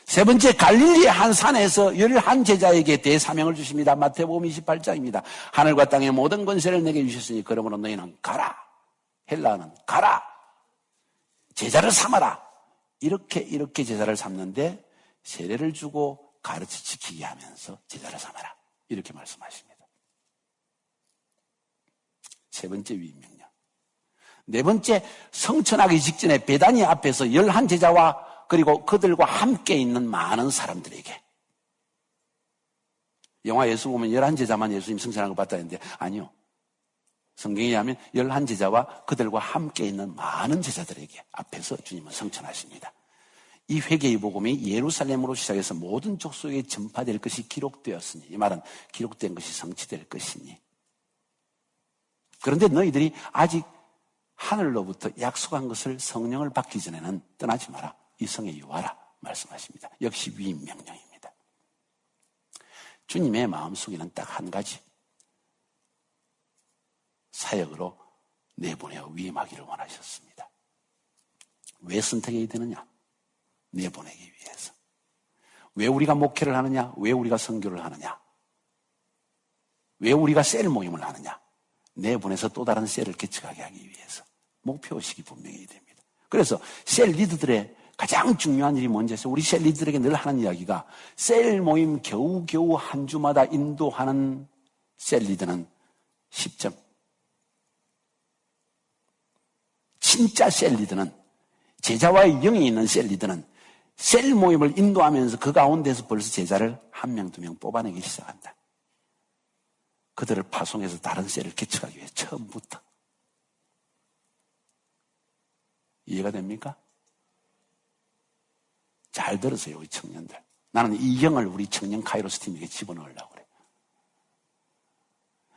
3번째, 갈릴리의 한 산에서 11제자에게 대사명을 주십니다. 마태복음 28장입니다. 하늘과 땅의 모든 권세를 내게 주셨으니 그러므로 너희는 가라. 헬라어는 가라. 제자를 삼아라. 이렇게 제자를 삼는데 세례를 주고 가르쳐 지키게 하면서 제자를 삼아라. 이렇게 말씀하십니다. 3번째 위임명령. 4번째, 성천하기 직전에 베다니 앞에서 11제자와 그리고 그들과 함께 있는 많은 사람들에게. 영화 예수 보면 11제자만 예수님 성천한 걸 봤다 했는데 아니요. 성경에 의하면 11제자와 그들과 함께 있는 많은 제자들에게 앞에서 주님은 성천하십니다. 이 회개의 복음이 예루살렘으로 시작해서 모든 족속에 전파될 것이 기록되었으니, 이 말은 기록된 것이 성취될 것이니. 그런데 너희들이 아직 하늘로부터 약속한 것을 성령을 받기 전에는 떠나지 마라. 이 성에 유하라 말씀하십니다. 역시 위임 명령입니다. 주님의 마음속에는 딱 한 가지, 사역으로 내보내어 위임하기를 원하셨습니다. 왜 선택해야 되느냐? 내보내기 위해서. 왜 우리가 목회를 하느냐? 왜 우리가 선교를 하느냐? 왜 우리가 셀 모임을 하느냐? 내보내서 또 다른 셀을 개척하게 하기 위해서. 목표의식이 분명히 됩니다. 그래서 셀 리더들의 가장 중요한 일이 뭔지 아세요? 우리 셀 리더들에게 늘 하는 이야기가, 셀 모임 겨우겨우 한 주마다 인도하는 셀 리더는 10점. 진짜 셀 리더는, 제자와의 영이 있는 셀 리더는 셀 모임을 인도하면서 그 가운데서 벌써 제자를 1명, 2명 뽑아내기 시작한다. 그들을 파송해서 다른 셀을 개척하기 위해 처음부터. 이해가 됩니까? 잘 들으세요, 우리 청년들. 나는 이 영을 우리 청년 카이로스 팀에게 집어넣으려고 그래요.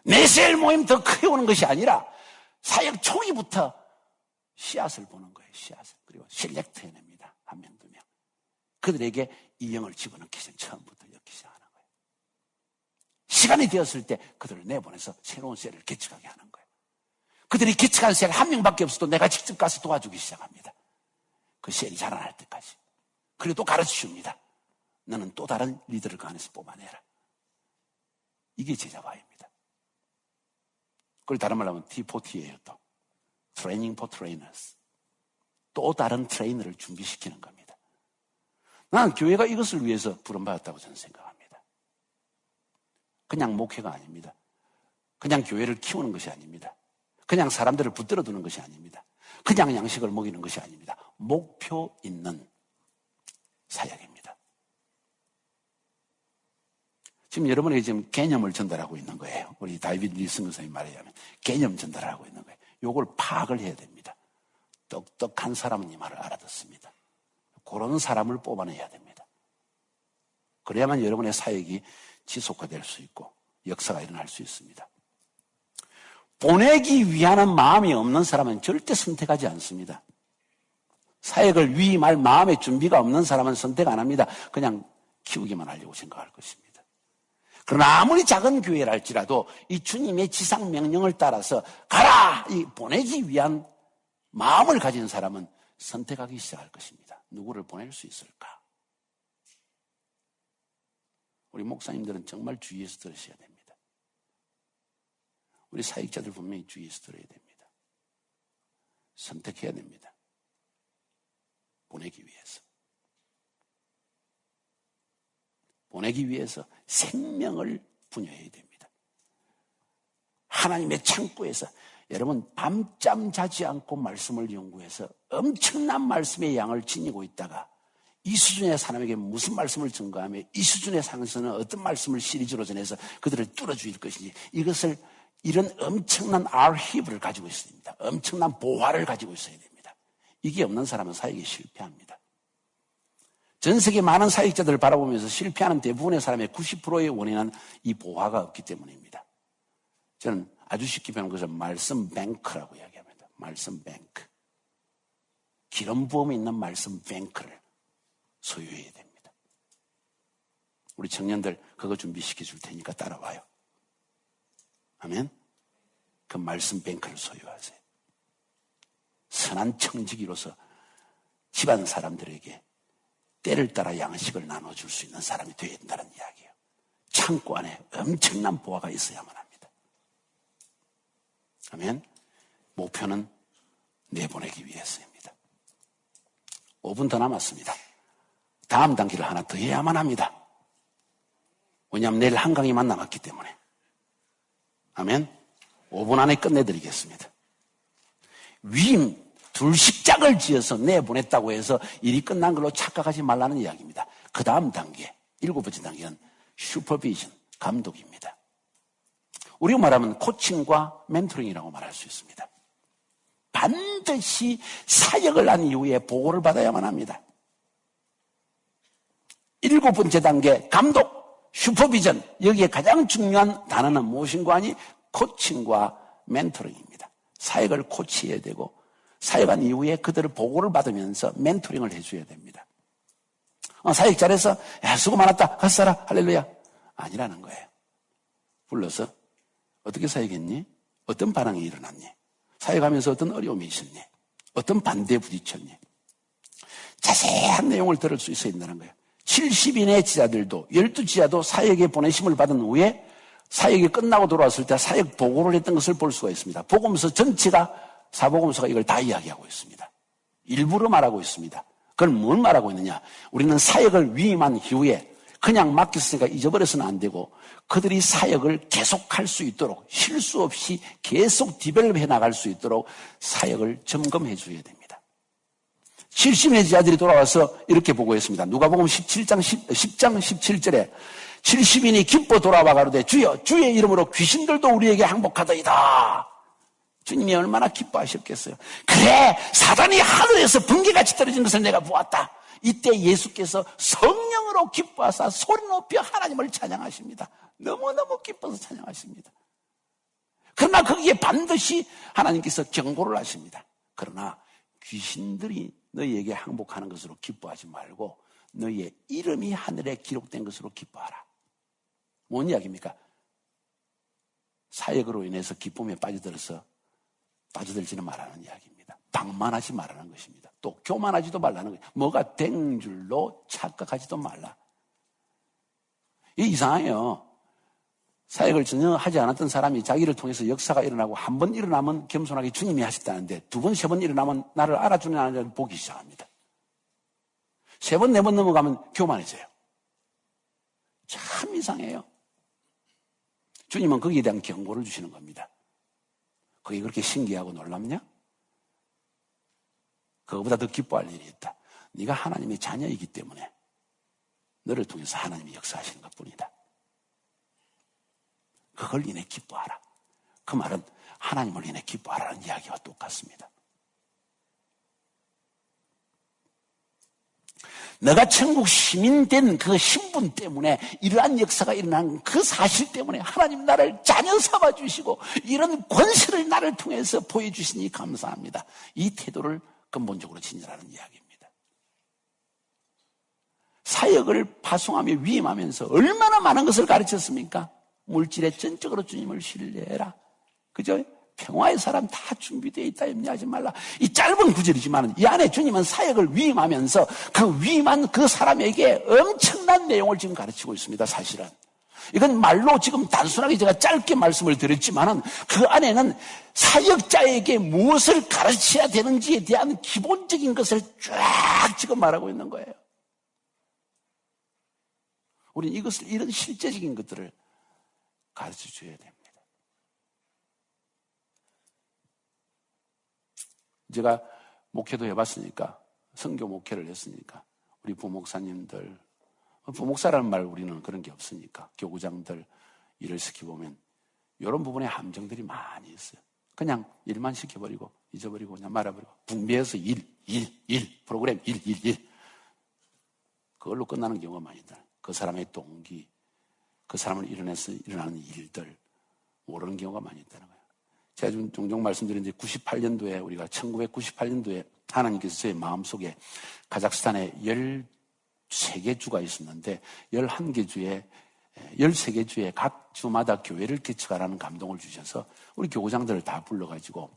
내 셀 모임 더 키우는 것이 아니라 사역 초기부터 씨앗을 보는 거예요, 씨앗을. 그리고 셀렉트 해냅니다. 1명, 2명. 그들에게 이 영을 집어넣기 전 처음부터 엮기 시작하는 거예요. 시간이 되었을 때 그들을 내보내서 새로운 셀을 개척하게 하는 거예요. 그들이 개척한 셀 1명밖에 없어도 내가 직접 가서 도와주기 시작합니다. 그 셀이 자라날 때까지. 그리고 또 가르쳐 줍니다. 너는 또 다른 리더를 그 안에서 뽑아내라. 이게 제자화입니다. 그리고 다른 말로 하면 T40예요, 또. Training for Trainers. 또 다른 트레이너를 준비시키는 겁니다. 나는 교회가 이것을 위해서 부름받았다고 저는 생각합니다. 그냥 목회가 아닙니다. 그냥 교회를 키우는 것이 아닙니다. 그냥 사람들을 붙들어 두는 것이 아닙니다. 그냥 양식을 먹이는 것이 아닙니다. 목표 있는 사역입니다. 지금 여러분에게 지금 개념을 전달하고 있는 거예요. 우리 다이비드 윌슨 선생님 말에 의하면 개념 전달하고 있는 거예요. 요걸 파악을 해야 됩니다. 똑똑한 사람은 이 말을 알아듣습니다. 그런 사람을 뽑아내야 됩니다. 그래야만 여러분의 사역이 지속화될 수 있고 역사가 일어날 수 있습니다. 보내기 위하는 마음이 없는 사람은 절대 선택하지 않습니다. 사역을 위임할 마음의 준비가 없는 사람은 선택 안 합니다. 그냥 키우기만 하려고 생각할 것입니다. 그러나 아무리 작은 교회라 할지라도 이 주님의 지상 명령을 따라서 가라! 이 보내기 위한 마음을 가진 사람은 선택하기 시작할 것입니다. 누구를 보낼 수 있을까? 우리 목사님들은 정말 주의해서 들으셔야 됩니다. 우리 사역자들 분명히 주의해서 들어야 됩니다. 선택해야 됩니다. 보내기 위해서. 보내기 위해서 생명을 분여해야 됩니다. 하나님의 창고에서 여러분 밤잠 자지 않고 말씀을 연구해서 엄청난 말씀의 양을 지니고 있다가 이 수준의 사람에게 무슨 말씀을 증거하며 이 수준의 상에서는 어떤 말씀을 시리즈로 전해서 그들을 뚫어줄 것인지 이런 엄청난 아르히브를 가지고 있습니다. 엄청난 보화를 가지고 있어야 됩니다. 이게 없는 사람은 사역에 실패합니다. 전 세계 많은 사역자들을 바라보면서 실패하는 대부분의 사람의 90%의 원인은 이 보화가 없기 때문입니다. 저는 아주 쉽게 표현한 것을 말씀 뱅크라고 이야기합니다. 말씀 뱅크. 기름 부음이 있는 말씀 뱅크를 소유해야 됩니다. 우리 청년들 그거 준비시켜 줄 테니까 따라와요. 아멘. 그 말씀 뱅크를 소유하세요. 선한 청지기로서 집안 사람들에게 때를 따라 양식을 나눠줄 수 있는 사람이 되어야 된다는 이야기예요. 창고 안에 엄청난 보화가 있어야만 합니다. 아멘. 목표는 내보내기 위해서입니다. 5분 더 남았습니다. 다음 단계를 하나 더 해야만 합니다. 왜냐하면 내일 한강이만 남았기 때문에. 아멘. 5분 안에 끝내드리겠습니다. 위임 둘식짝을 지어서 내보냈다고 해서 일이 끝난 걸로 착각하지 말라는 이야기입니다. 그 다음 단계, 7번째 단계는 슈퍼비전, 감독입니다. 우리가 말하면 코칭과 멘토링이라고 말할 수 있습니다. 반드시 사역을 한 이후에 보고를 받아야만 합니다. 7번째 단계, 감독, 슈퍼비전. 여기에 가장 중요한 단어는 무엇인가 하니 코칭과 멘토링입니다. 사역을 코치해야 되고 사역한 이후에 그들을 보고를 받으면서 멘토링을 해줘야 됩니다. 사역 잘해서 야 수고 많았다 가서 살아 할렐루야 아니라는 거예요. 불러서 어떻게 사역했니? 어떤 반응이 일어났니? 사역하면서 어떤 어려움이 있었니? 어떤 반대에 부딪혔니? 자세한 내용을 들을 수 있어야 된다는 거예요. 70인의 지자들도 12지자도 사역에 보내심을 받은 후에 사역이 끝나고 돌아왔을 때 사역 보고를 했던 것을 볼 수가 있습니다. 복음서 전체가 사복음서가 이걸 다 이야기하고 있습니다. 일부러 말하고 있습니다. 그걸 뭘 말하고 있느냐? 우리는 사역을 위임한 이후에 그냥 맡겼으니까 잊어버려서는 안 되고 그들이 사역을 계속할 수 있도록 실수 없이 계속 디벨롭해 나갈 수 있도록 사역을 점검해 줘야 됩니다. 70인의 지자들이 돌아와서 이렇게 보고했습니다. 누가복음 10장 17절에 70인이 기뻐 돌아와 가로되 주여 주의 이름으로 귀신들도 우리에게 항복하더이다. 주님이 얼마나 기뻐하셨겠어요. 그래 사단이 하늘에서 번개같이 떨어진 것을 내가 보았다. 이때 예수께서 성령으로 기뻐하사 소리 높여 하나님을 찬양하십니다. 너무너무 기뻐서 찬양하십니다. 그러나 거기에 반드시 하나님께서 경고를 하십니다. 그러나 귀신들이 너희에게 항복하는 것으로 기뻐하지 말고 너희의 이름이 하늘에 기록된 것으로 기뻐하라. 뭔 이야기입니까? 사역으로 인해서 기쁨에 빠져들지는 말라는 이야기입니다. 방만하지 말라는 것입니다. 또 교만하지도 말라는 거예요. 뭐가 된 줄로 착각하지도 말라. 이게 이상해요. 사역을 전혀 하지 않았던 사람이 자기를 통해서 역사가 일어나고 한 번 일어나면 겸손하게 주님이 하셨다는데 두 번, 세 번 일어나면 나를 알아주는 하나님을 보기 시작합니다. 세 번, 네 번 넘어가면 교만해져요. 참 이상해요. 주님은 거기에 대한 경고를 주시는 겁니다. 그게 그렇게 신기하고 놀랍냐? 그거보다 더 기뻐할 일이 있다. 네가 하나님의 자녀이기 때문에 너를 통해서 하나님이 역사하시는 것뿐이다. 그걸 인해 기뻐하라. 그 말은 하나님을 인해 기뻐하라는 이야기와 똑같습니다. 너가 천국 시민 된 그 신분 때문에 이러한 역사가 일어난 그 사실 때문에 하나님 나를 자녀 삼아주시고 이런 권세를 나를 통해서 보여주시니 감사합니다. 이 태도를 근본적으로 지니라는 이야기입니다. 사역을 파송하며 위임하면서 얼마나 많은 것을 가르쳤습니까? 물질의 전적으로 주님을 신뢰해라. 그죠? 평화의 사람 다 준비되어 있다 염려하지 말라. 이 짧은 구절이지만 이 안에 주님은 사역을 위임하면서 그 위임한 그 사람에게 엄청난 내용을 지금 가르치고 있습니다. 사실은 이건 말로 지금 단순하게 제가 짧게 말씀을 드렸지만은 그 안에는 사역자에게 무엇을 가르쳐야 되는지에 대한 기본적인 것을 쫙 지금 말하고 있는 거예요. 우리는 이것을 이런 실제적인 것들을 가르쳐 줘야 됩니다. 제가 목회도 해봤으니까, 선교 목회를 했으니까, 우리 부목사님들, 부목사라는 말 우리는 그런 게 없으니까, 교구장들 일을 시켜보면, 이런 부분에 함정들이 많이 있어요. 그냥 일만 시켜버리고, 잊어버리고, 그냥 말아버리고, 분배해서 일. 프로그램 일. 그걸로 끝나는 경우가 많이 있다. 그 사람의 동기, 그 사람을 일어나서 일어나는 일들, 모르는 경우가 많이 있다는 거예요. 제가 종종 말씀드린 98년도에 우리가 1998년도에 하나님께서 저의 마음속에 카자흐스탄에 13개 주가 있었는데 11개 주에 13개 주에 각 주마다 교회를 개척하라는 감동을 주셔서 우리 교구장들을 다 불러가지고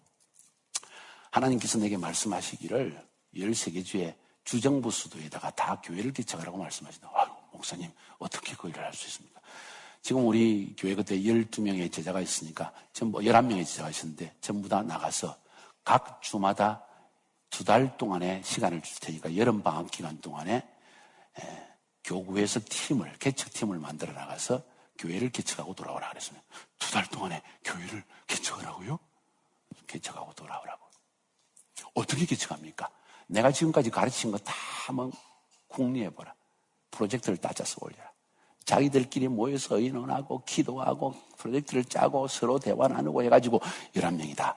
하나님께서 내게 말씀하시기를 13개 주에 주정부 수도에다가 다 교회를 개척하라고 말씀하신다. 아유, 목사님 어떻게 그 일을 할 수 있습니까? 지금 우리 교회 그때 12명의 제자가 있으니까 전부 11명의 제자가 있었는데 전부 다 나가서 각 주마다 2달 동안의 시간을 줄 테니까 여름방학 기간 동안에 교구에서 개척팀을 만들어 나가서 교회를 개척하고 돌아오라 그랬습니다. 2달 동안에 교회를 개척하라고요? 개척하고 돌아오라고. 어떻게 개척합니까? 내가 지금까지 가르친 거 다 한번 궁리해보라. 프로젝트를 따져서 올려라. 자기들끼리 모여서 의논하고 기도하고 프로젝트를 짜고 서로 대화 나누고 해가지고 11명이 다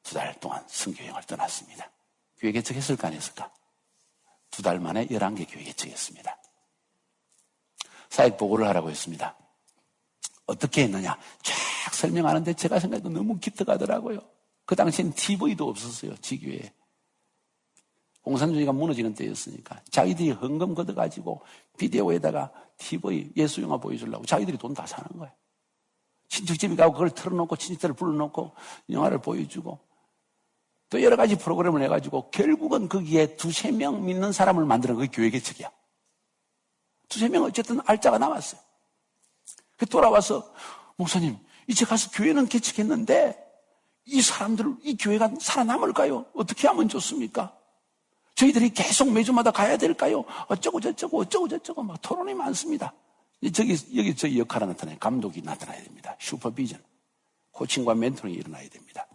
2달 동안 선교여행을 떠났습니다. 교회 개척했을까 안 했을까? 2달 만에 11개 교회 개척했습니다. 사역 보고를 하라고 했습니다. 어떻게 했느냐? 쫙 설명하는데 제가 생각해도 너무 기특하더라고요. 그 당시엔 TV도 없었어요. 지교회에. 공산주의가 무너지는 때였으니까 자기들이 헌금 걷어가지고 비디오에다가 TV 예수 영화 보여주려고 자기들이 돈 다 사는 거예요. 친척집에 가고 그걸 틀어놓고 친척들을 불러놓고 영화를 보여주고 또 여러 가지 프로그램을 해가지고 결국은 거기에 2-3명 믿는 사람을 만드는 그게 교회 개척이야. 2-3명 어쨌든 알짜가 남았어요. 돌아와서 목사님 이제 가서 교회는 개척했는데 이 사람들 이 교회가 살아남을까요? 어떻게 하면 좋습니까? 저희들이 계속 매주마다 가야 될까요? 어쩌고 저쩌고 막 토론이 많습니다. 여기 저희 역할이 나타나요. 감독이 나타나야 됩니다. 슈퍼비전. 코칭과 멘토링이 일어나야 됩니다.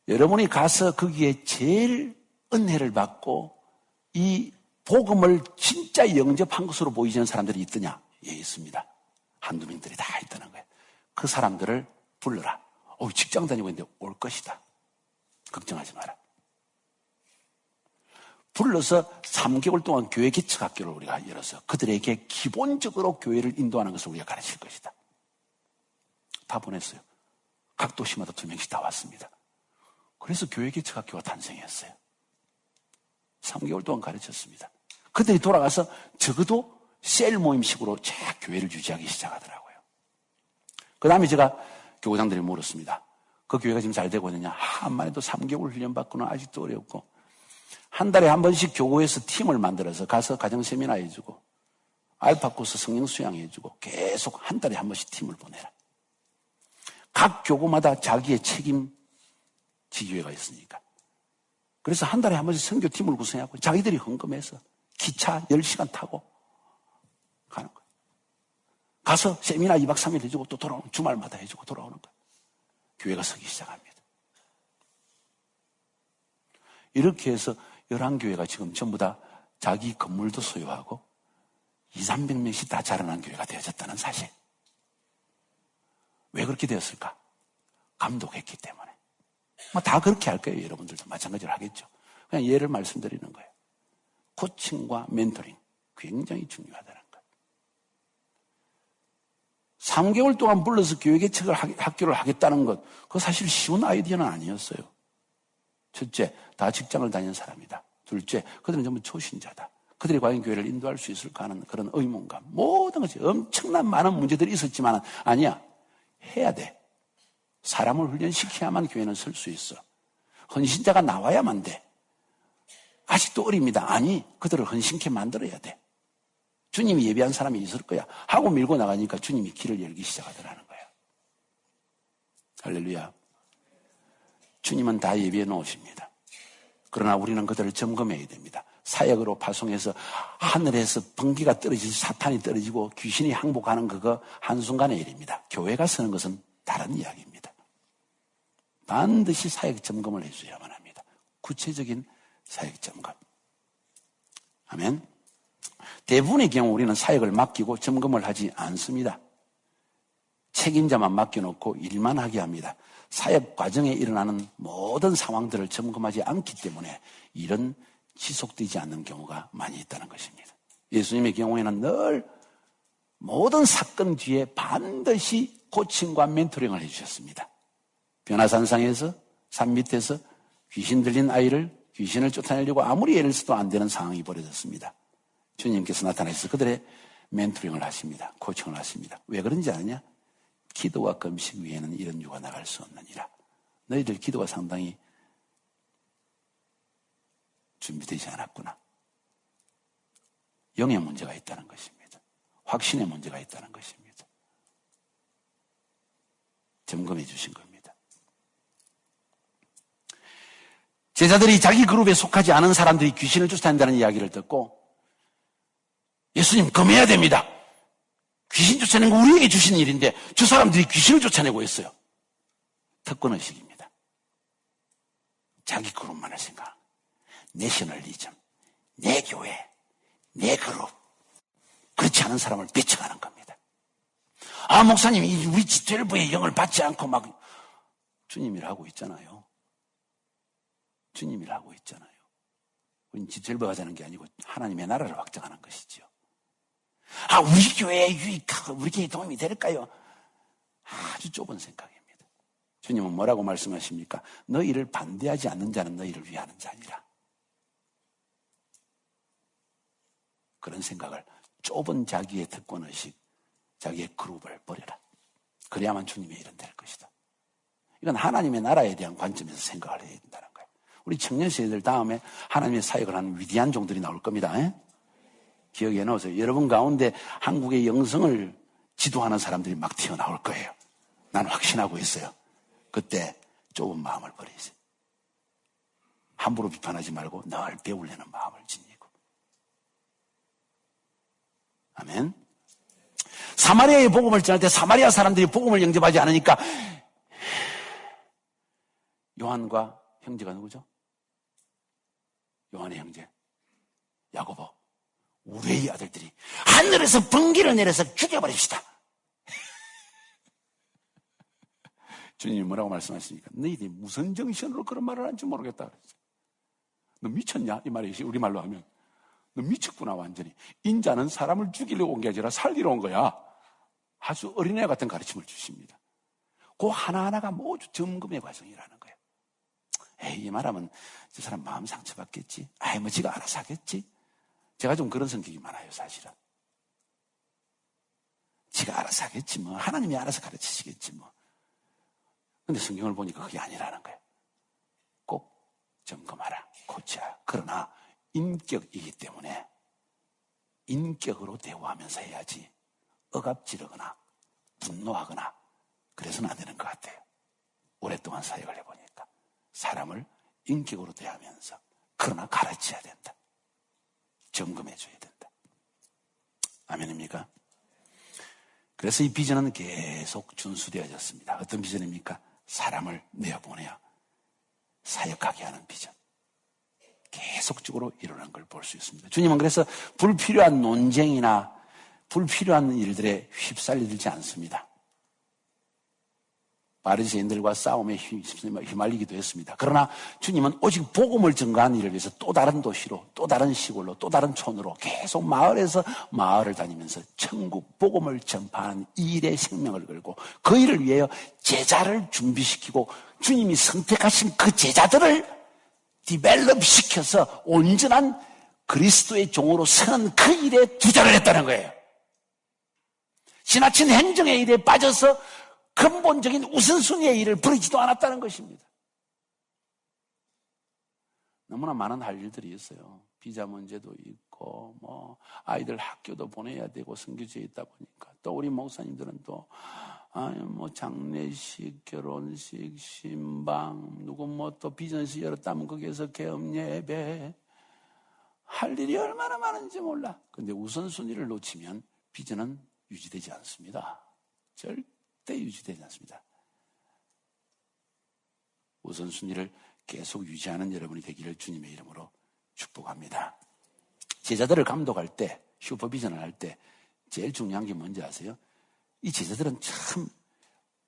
여러분이 가서 거기에 제일 은혜를 받고 이 복음을 진짜 영접한 것으로 보이는 사람들이 있더냐? 예, 있습니다. 한두 명들이 다 있다는 거예요. 그 사람들을 불러라. 직장 다니고 있는데 올 것이다. 걱정하지 마라. 불러서 3개월 동안 교회 개척 학교를 우리가 열어서 그들에게 기본적으로 교회를 인도하는 것을 우리가 가르칠 것이다. 다 보냈어요. 각 도시마다 2명씩 다 왔습니다. 그래서 교회 개척 학교가 탄생했어요. 3개월 동안 가르쳤습니다. 그들이 돌아가서 적어도 셀 모임식으로 쫙 교회를 유지하기 시작하더라고요. 그 다음에 제가 교구장들이 물었습니다. 그 교회가 지금 잘 되고 있느냐? 한만 해도 3개월 훈련받고는 아직도 어렵고 한 달에 한 번씩 교구에서 팀을 만들어서 가서 가정 세미나 해주고 알파 코스 성령 수양해주고 계속 한 달에 한 번씩 팀을 보내라. 각 교구마다 자기의 책임 지교회가 있으니까. 그래서 한 달에 한 번씩 선교팀을 구성하고 자기들이 헌금해서 기차 10시간 타고 가는 거예요. 가서 세미나 2박 3일 해주고 또 돌아오는, 주말마다 해주고 돌아오는 거예요. 교회가 서기 시작합니다. 이렇게 해서 11교회가 지금 전부 다 자기 건물도 소유하고 200~300명씩 다 자라난 교회가 되어졌다는 사실. 왜 그렇게 되었을까? 감독했기 때문에. 뭐 다 그렇게 할 거예요. 여러분들도 마찬가지로 하겠죠. 그냥 예를 말씀드리는 거예요. 코칭과 멘토링 굉장히 중요하다는 거예요. 3개월 동안 불러서 교회 개척을 학교를 하겠다는 것, 그거 사실 쉬운 아이디어는 아니었어요. 첫째, 다 직장을 다니는 사람이다. 둘째, 그들은 전부 초신자다. 그들이 과연 교회를 인도할 수 있을까 하는 그런 의문감. 모든 것이 엄청난 많은 문제들이 있었지만 아니야. 해야 돼. 사람을 훈련시켜야만 교회는 설 수 있어. 헌신자가 나와야만 돼. 아직도 어립니다. 아니, 그들을 헌신케 만들어야 돼. 주님이 예비한 사람이 있을 거야. 하고 밀고 나가니까 주님이 길을 열기 시작하더라는 거예요. 할렐루야. 주님은 다 예비해 놓으십니다. 그러나 우리는 그들을 점검해야 됩니다. 사역으로 파송해서 하늘에서 번개가 떨어지고 사탄이 떨어지고 귀신이 항복하는 그거 한순간의 일입니다. 교회가 서는 것은 다른 이야기입니다. 반드시 사역 점검을 해줘야만 합니다. 구체적인 사역 점검. 아멘. 대부분의 경우 우리는 사역을 맡기고 점검을 하지 않습니다. 책임자만 맡겨놓고 일만 하게 합니다. 사역 과정에 일어나는 모든 상황들을 점검하지 않기 때문에 이런 지속되지 않는 경우가 많이 있다는 것입니다. 예수님의 경우에는 늘 모든 사건 뒤에 반드시 코칭과 멘토링을 해주셨습니다. 변화산상에서 산 밑에서 귀신 들린 아이를 귀신을 쫓아내려고 아무리 애를 써도 안 되는 상황이 벌어졌습니다. 주님께서 나타나셔서 그들의 멘토링을 하십니다. 코칭을 하십니다. 왜 그런지 아느냐? 기도와 금식 위에는 이런 유가 나갈 수 없느니라. 너희들 기도가 상당히 준비되지 않았구나. 영의 문제가 있다는 것입니다. 확신의 문제가 있다는 것입니다. 점검해 주신 겁니다. 제자들이 자기 그룹에 속하지 않은 사람들이 귀신을 쫓아낸다는 이야기를 듣고 예수님 금해야 됩니다. 귀신 쫓아내는 거 우리에게 주신 일인데 저 사람들이 귀신을 쫓아내고 있어요. 특권의식입니다. 자기 그룹만을 생각. 내셔널리즘, 내 교회, 내 그룹. 그렇지 않은 사람을 배척하는 겁니다. 아, 목사님, 우리 G12의 영을 받지 않고 막 주님 일하고 있잖아요. 주님 일하고 있잖아요. 우린 G12 하자는 게 아니고 하나님의 나라를 확장하는 것이죠. 아, 우리 교회에 유익하고 우리 교회에 도움이 될까요? 아주 좁은 생각입니다. 주님은 뭐라고 말씀하십니까? 너희를 반대하지 않는 자는 너희를 위하는 자니라. 그런 생각을 좁은 자기의 특권의식, 자기의 그룹을 버려라. 그래야만 주님의 일은 될 것이다. 이건 하나님의 나라에 대한 관점에서 생각을 해야 된다는 거예요. 우리 청년 세대들 다음에 하나님의 사역을 하는 위대한 종들이 나올 겁니다. 기억해 놓으세요. 여러분 가운데 한국의 영성을 지도하는 사람들이 막 튀어나올 거예요. 난 확신하고 있어요. 그때 좁은 마음을 버리세요. 함부로 비판하지 말고 늘 배우려는 마음을 지니고. 아멘. 사마리아의 복음을 전할 때 사마리아 사람들이 복음을 영접하지 않으니까 요한과 형제가 누구죠? 요한의 형제 야고보, 우리의 아들들이 하늘에서 번개를 내려서 죽여버립시다. 주님이 뭐라고 말씀하십니까? 너희들이 무슨 정신으로 그런 말을 하는지 모르겠다 그랬어요. 너 미쳤냐? 이 말이 우리말로 하면 너 미쳤구나 완전히. 인자는 사람을 죽이려고 온 게 아니라 살리러 온 거야. 아주 어린애 같은 가르침을 주십니다. 그 하나하나가 모두 점검의 과정이라는 거예요. 에이, 이 말하면 저 사람 마음 상처받겠지. 아이, 뭐 지가 알아서 하겠지. 제가 좀 그런 성격이 많아요, 사실은. 지가 알아서 하겠지 뭐. 하나님이 알아서 가르치시겠지 뭐. 근데 성경을 보니까 그게 아니라는 거예요. 꼭 점검하라, 고쳐라. 그러나 인격이기 때문에 인격으로 대화하면서 해야지 억압지르거나 분노하거나 그래서는 안 되는 것 같아요. 오랫동안 사역을 해보니까 사람을 인격으로 대하면서 그러나 가르쳐야 된다. 점검해줘야 된다. 아멘입니까? 그래서 이 비전은 계속 준수되어졌습니다. 어떤 비전입니까? 사람을 내어보내어 사역하게 하는 비전. 계속적으로 일어난 걸 볼 수 있습니다. 주님은 그래서 불필요한 논쟁이나 불필요한 일들에 휩쓸리지 않습니다. 바리새인들과 싸움에 휘말리기도 했습니다. 그러나 주님은 오직 복음을 전가하는 일을 위해서 또 다른 도시로, 또 다른 시골로, 또 다른 촌으로 계속 마을에서 마을을 다니면서 천국 복음을 전파하는 이 일에 생명을 걸고 그 일을 위하여 제자를 준비시키고 주님이 선택하신 그 제자들을 디벨롭 시켜서 온전한 그리스도의 종으로 서는 그 일에 투자를 했다는 거예요. 지나친 행정의 일에 빠져서 근본적인 우선순위의 일을 버리지도 않았다는 것입니다. 너무나 많은 할 일들이 있어요. 비자 문제도 있고, 아이들 학교도 보내야 되고, 선교지에 있다 보니까. 또 우리 목사님들은 또, 장례식, 결혼식, 신방, 누구 또 비전식 열었다면 거기에서 개업 예배. 할 일이 얼마나 많은지 몰라. 근데 우선순위를 놓치면 비전은 유지되지 않습니다. 절대 유지되지 않습니다. 우선순위를 계속 유지하는 여러분이 되기를 주님의 이름으로 축복합니다. 제자들을 감독할 때, 슈퍼비전을 할 때 제일 중요한 게 뭔지 아세요? 이 제자들은 참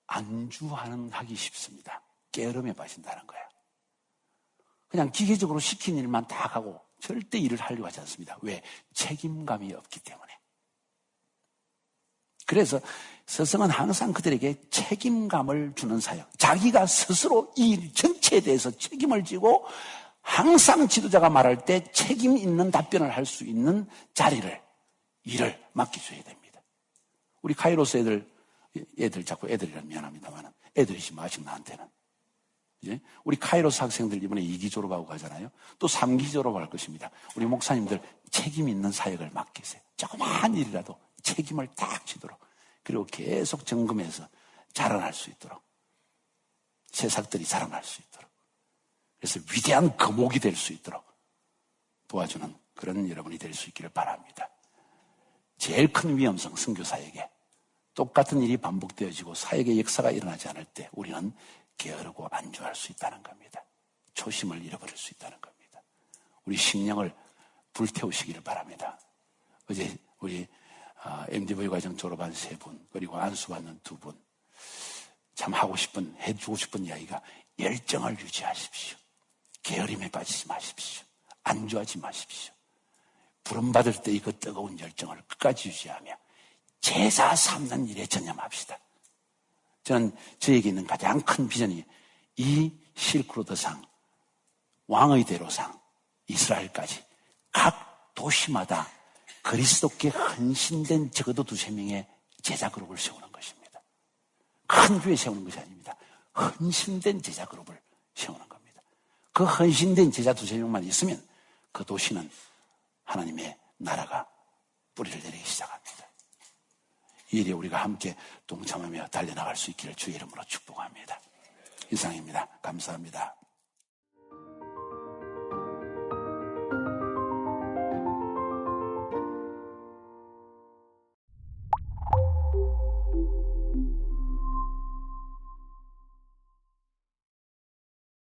하기 쉽습니다. 게으름에 빠진다는 거예요. 그냥 기계적으로 시킨 일만 다 하고 절대 일을 하려고 하지 않습니다. 왜? 책임감이 없기 때문에. 그래서 스승은 항상 그들에게 책임감을 주는 사역, 자기가 스스로 이 일 전체에 대해서 책임을 지고 항상 지도자가 말할 때 책임 있는 답변을 할 수 있는 일을 맡겨줘야 됩니다. 우리 카이로스 애들 자꾸 애들이라면 미안합니다만 애들이지 마시고 나한테는. 우리 카이로스 학생들 이번에 2기 졸업하고 가잖아요. 또 3기 졸업할 것입니다. 우리 목사님들 책임 있는 사역을 맡기세요. 조그마한 일이라도 책임을 딱 지도록, 그리고 계속 점검해서 자라날 수 있도록, 새싹들이 자라날 수 있도록, 그래서 위대한 거목이 될 수 있도록 도와주는 그런 여러분이 될 수 있기를 바랍니다. 제일 큰 위험성, 선교사에게 똑같은 일이 반복되어지고 사역의 역사가 일어나지 않을 때 우리는 게으르고 안주할 수 있다는 겁니다. 초심을 잃어버릴 수 있다는 겁니다. 우리 심령을 불태우시기를 바랍니다. 어제 우리 MDV 과정 졸업한 3분, 그리고 안수받는 2분, 참 해주고 싶은 이야기가 열정을 유지하십시오. 게으름에 빠지지 마십시오. 안주하지 마십시오. 부름받을 때 이거 뜨거운 열정을 끝까지 유지하며 제사 삼는 일에 전념합시다. 저는 저에게 있는 가장 큰 비전이 이 실크로드상, 왕의 대로상, 이스라엘까지 각 도시마다 그리스도께 헌신된 적어도 2-3명의 제자 그룹을 세우는 것입니다. 큰 교회 세우는 것이 아닙니다. 헌신된 제자 그룹을 세우는 겁니다. 그 헌신된 제자 2-3명만 있으면 그 도시는 하나님의 나라가 뿌리를 내리기 시작합니다. 이 일에 우리가 함께 동참하며 달려나갈 수 있기를 주의 이름으로 축복합니다. 이상입니다. 감사합니다.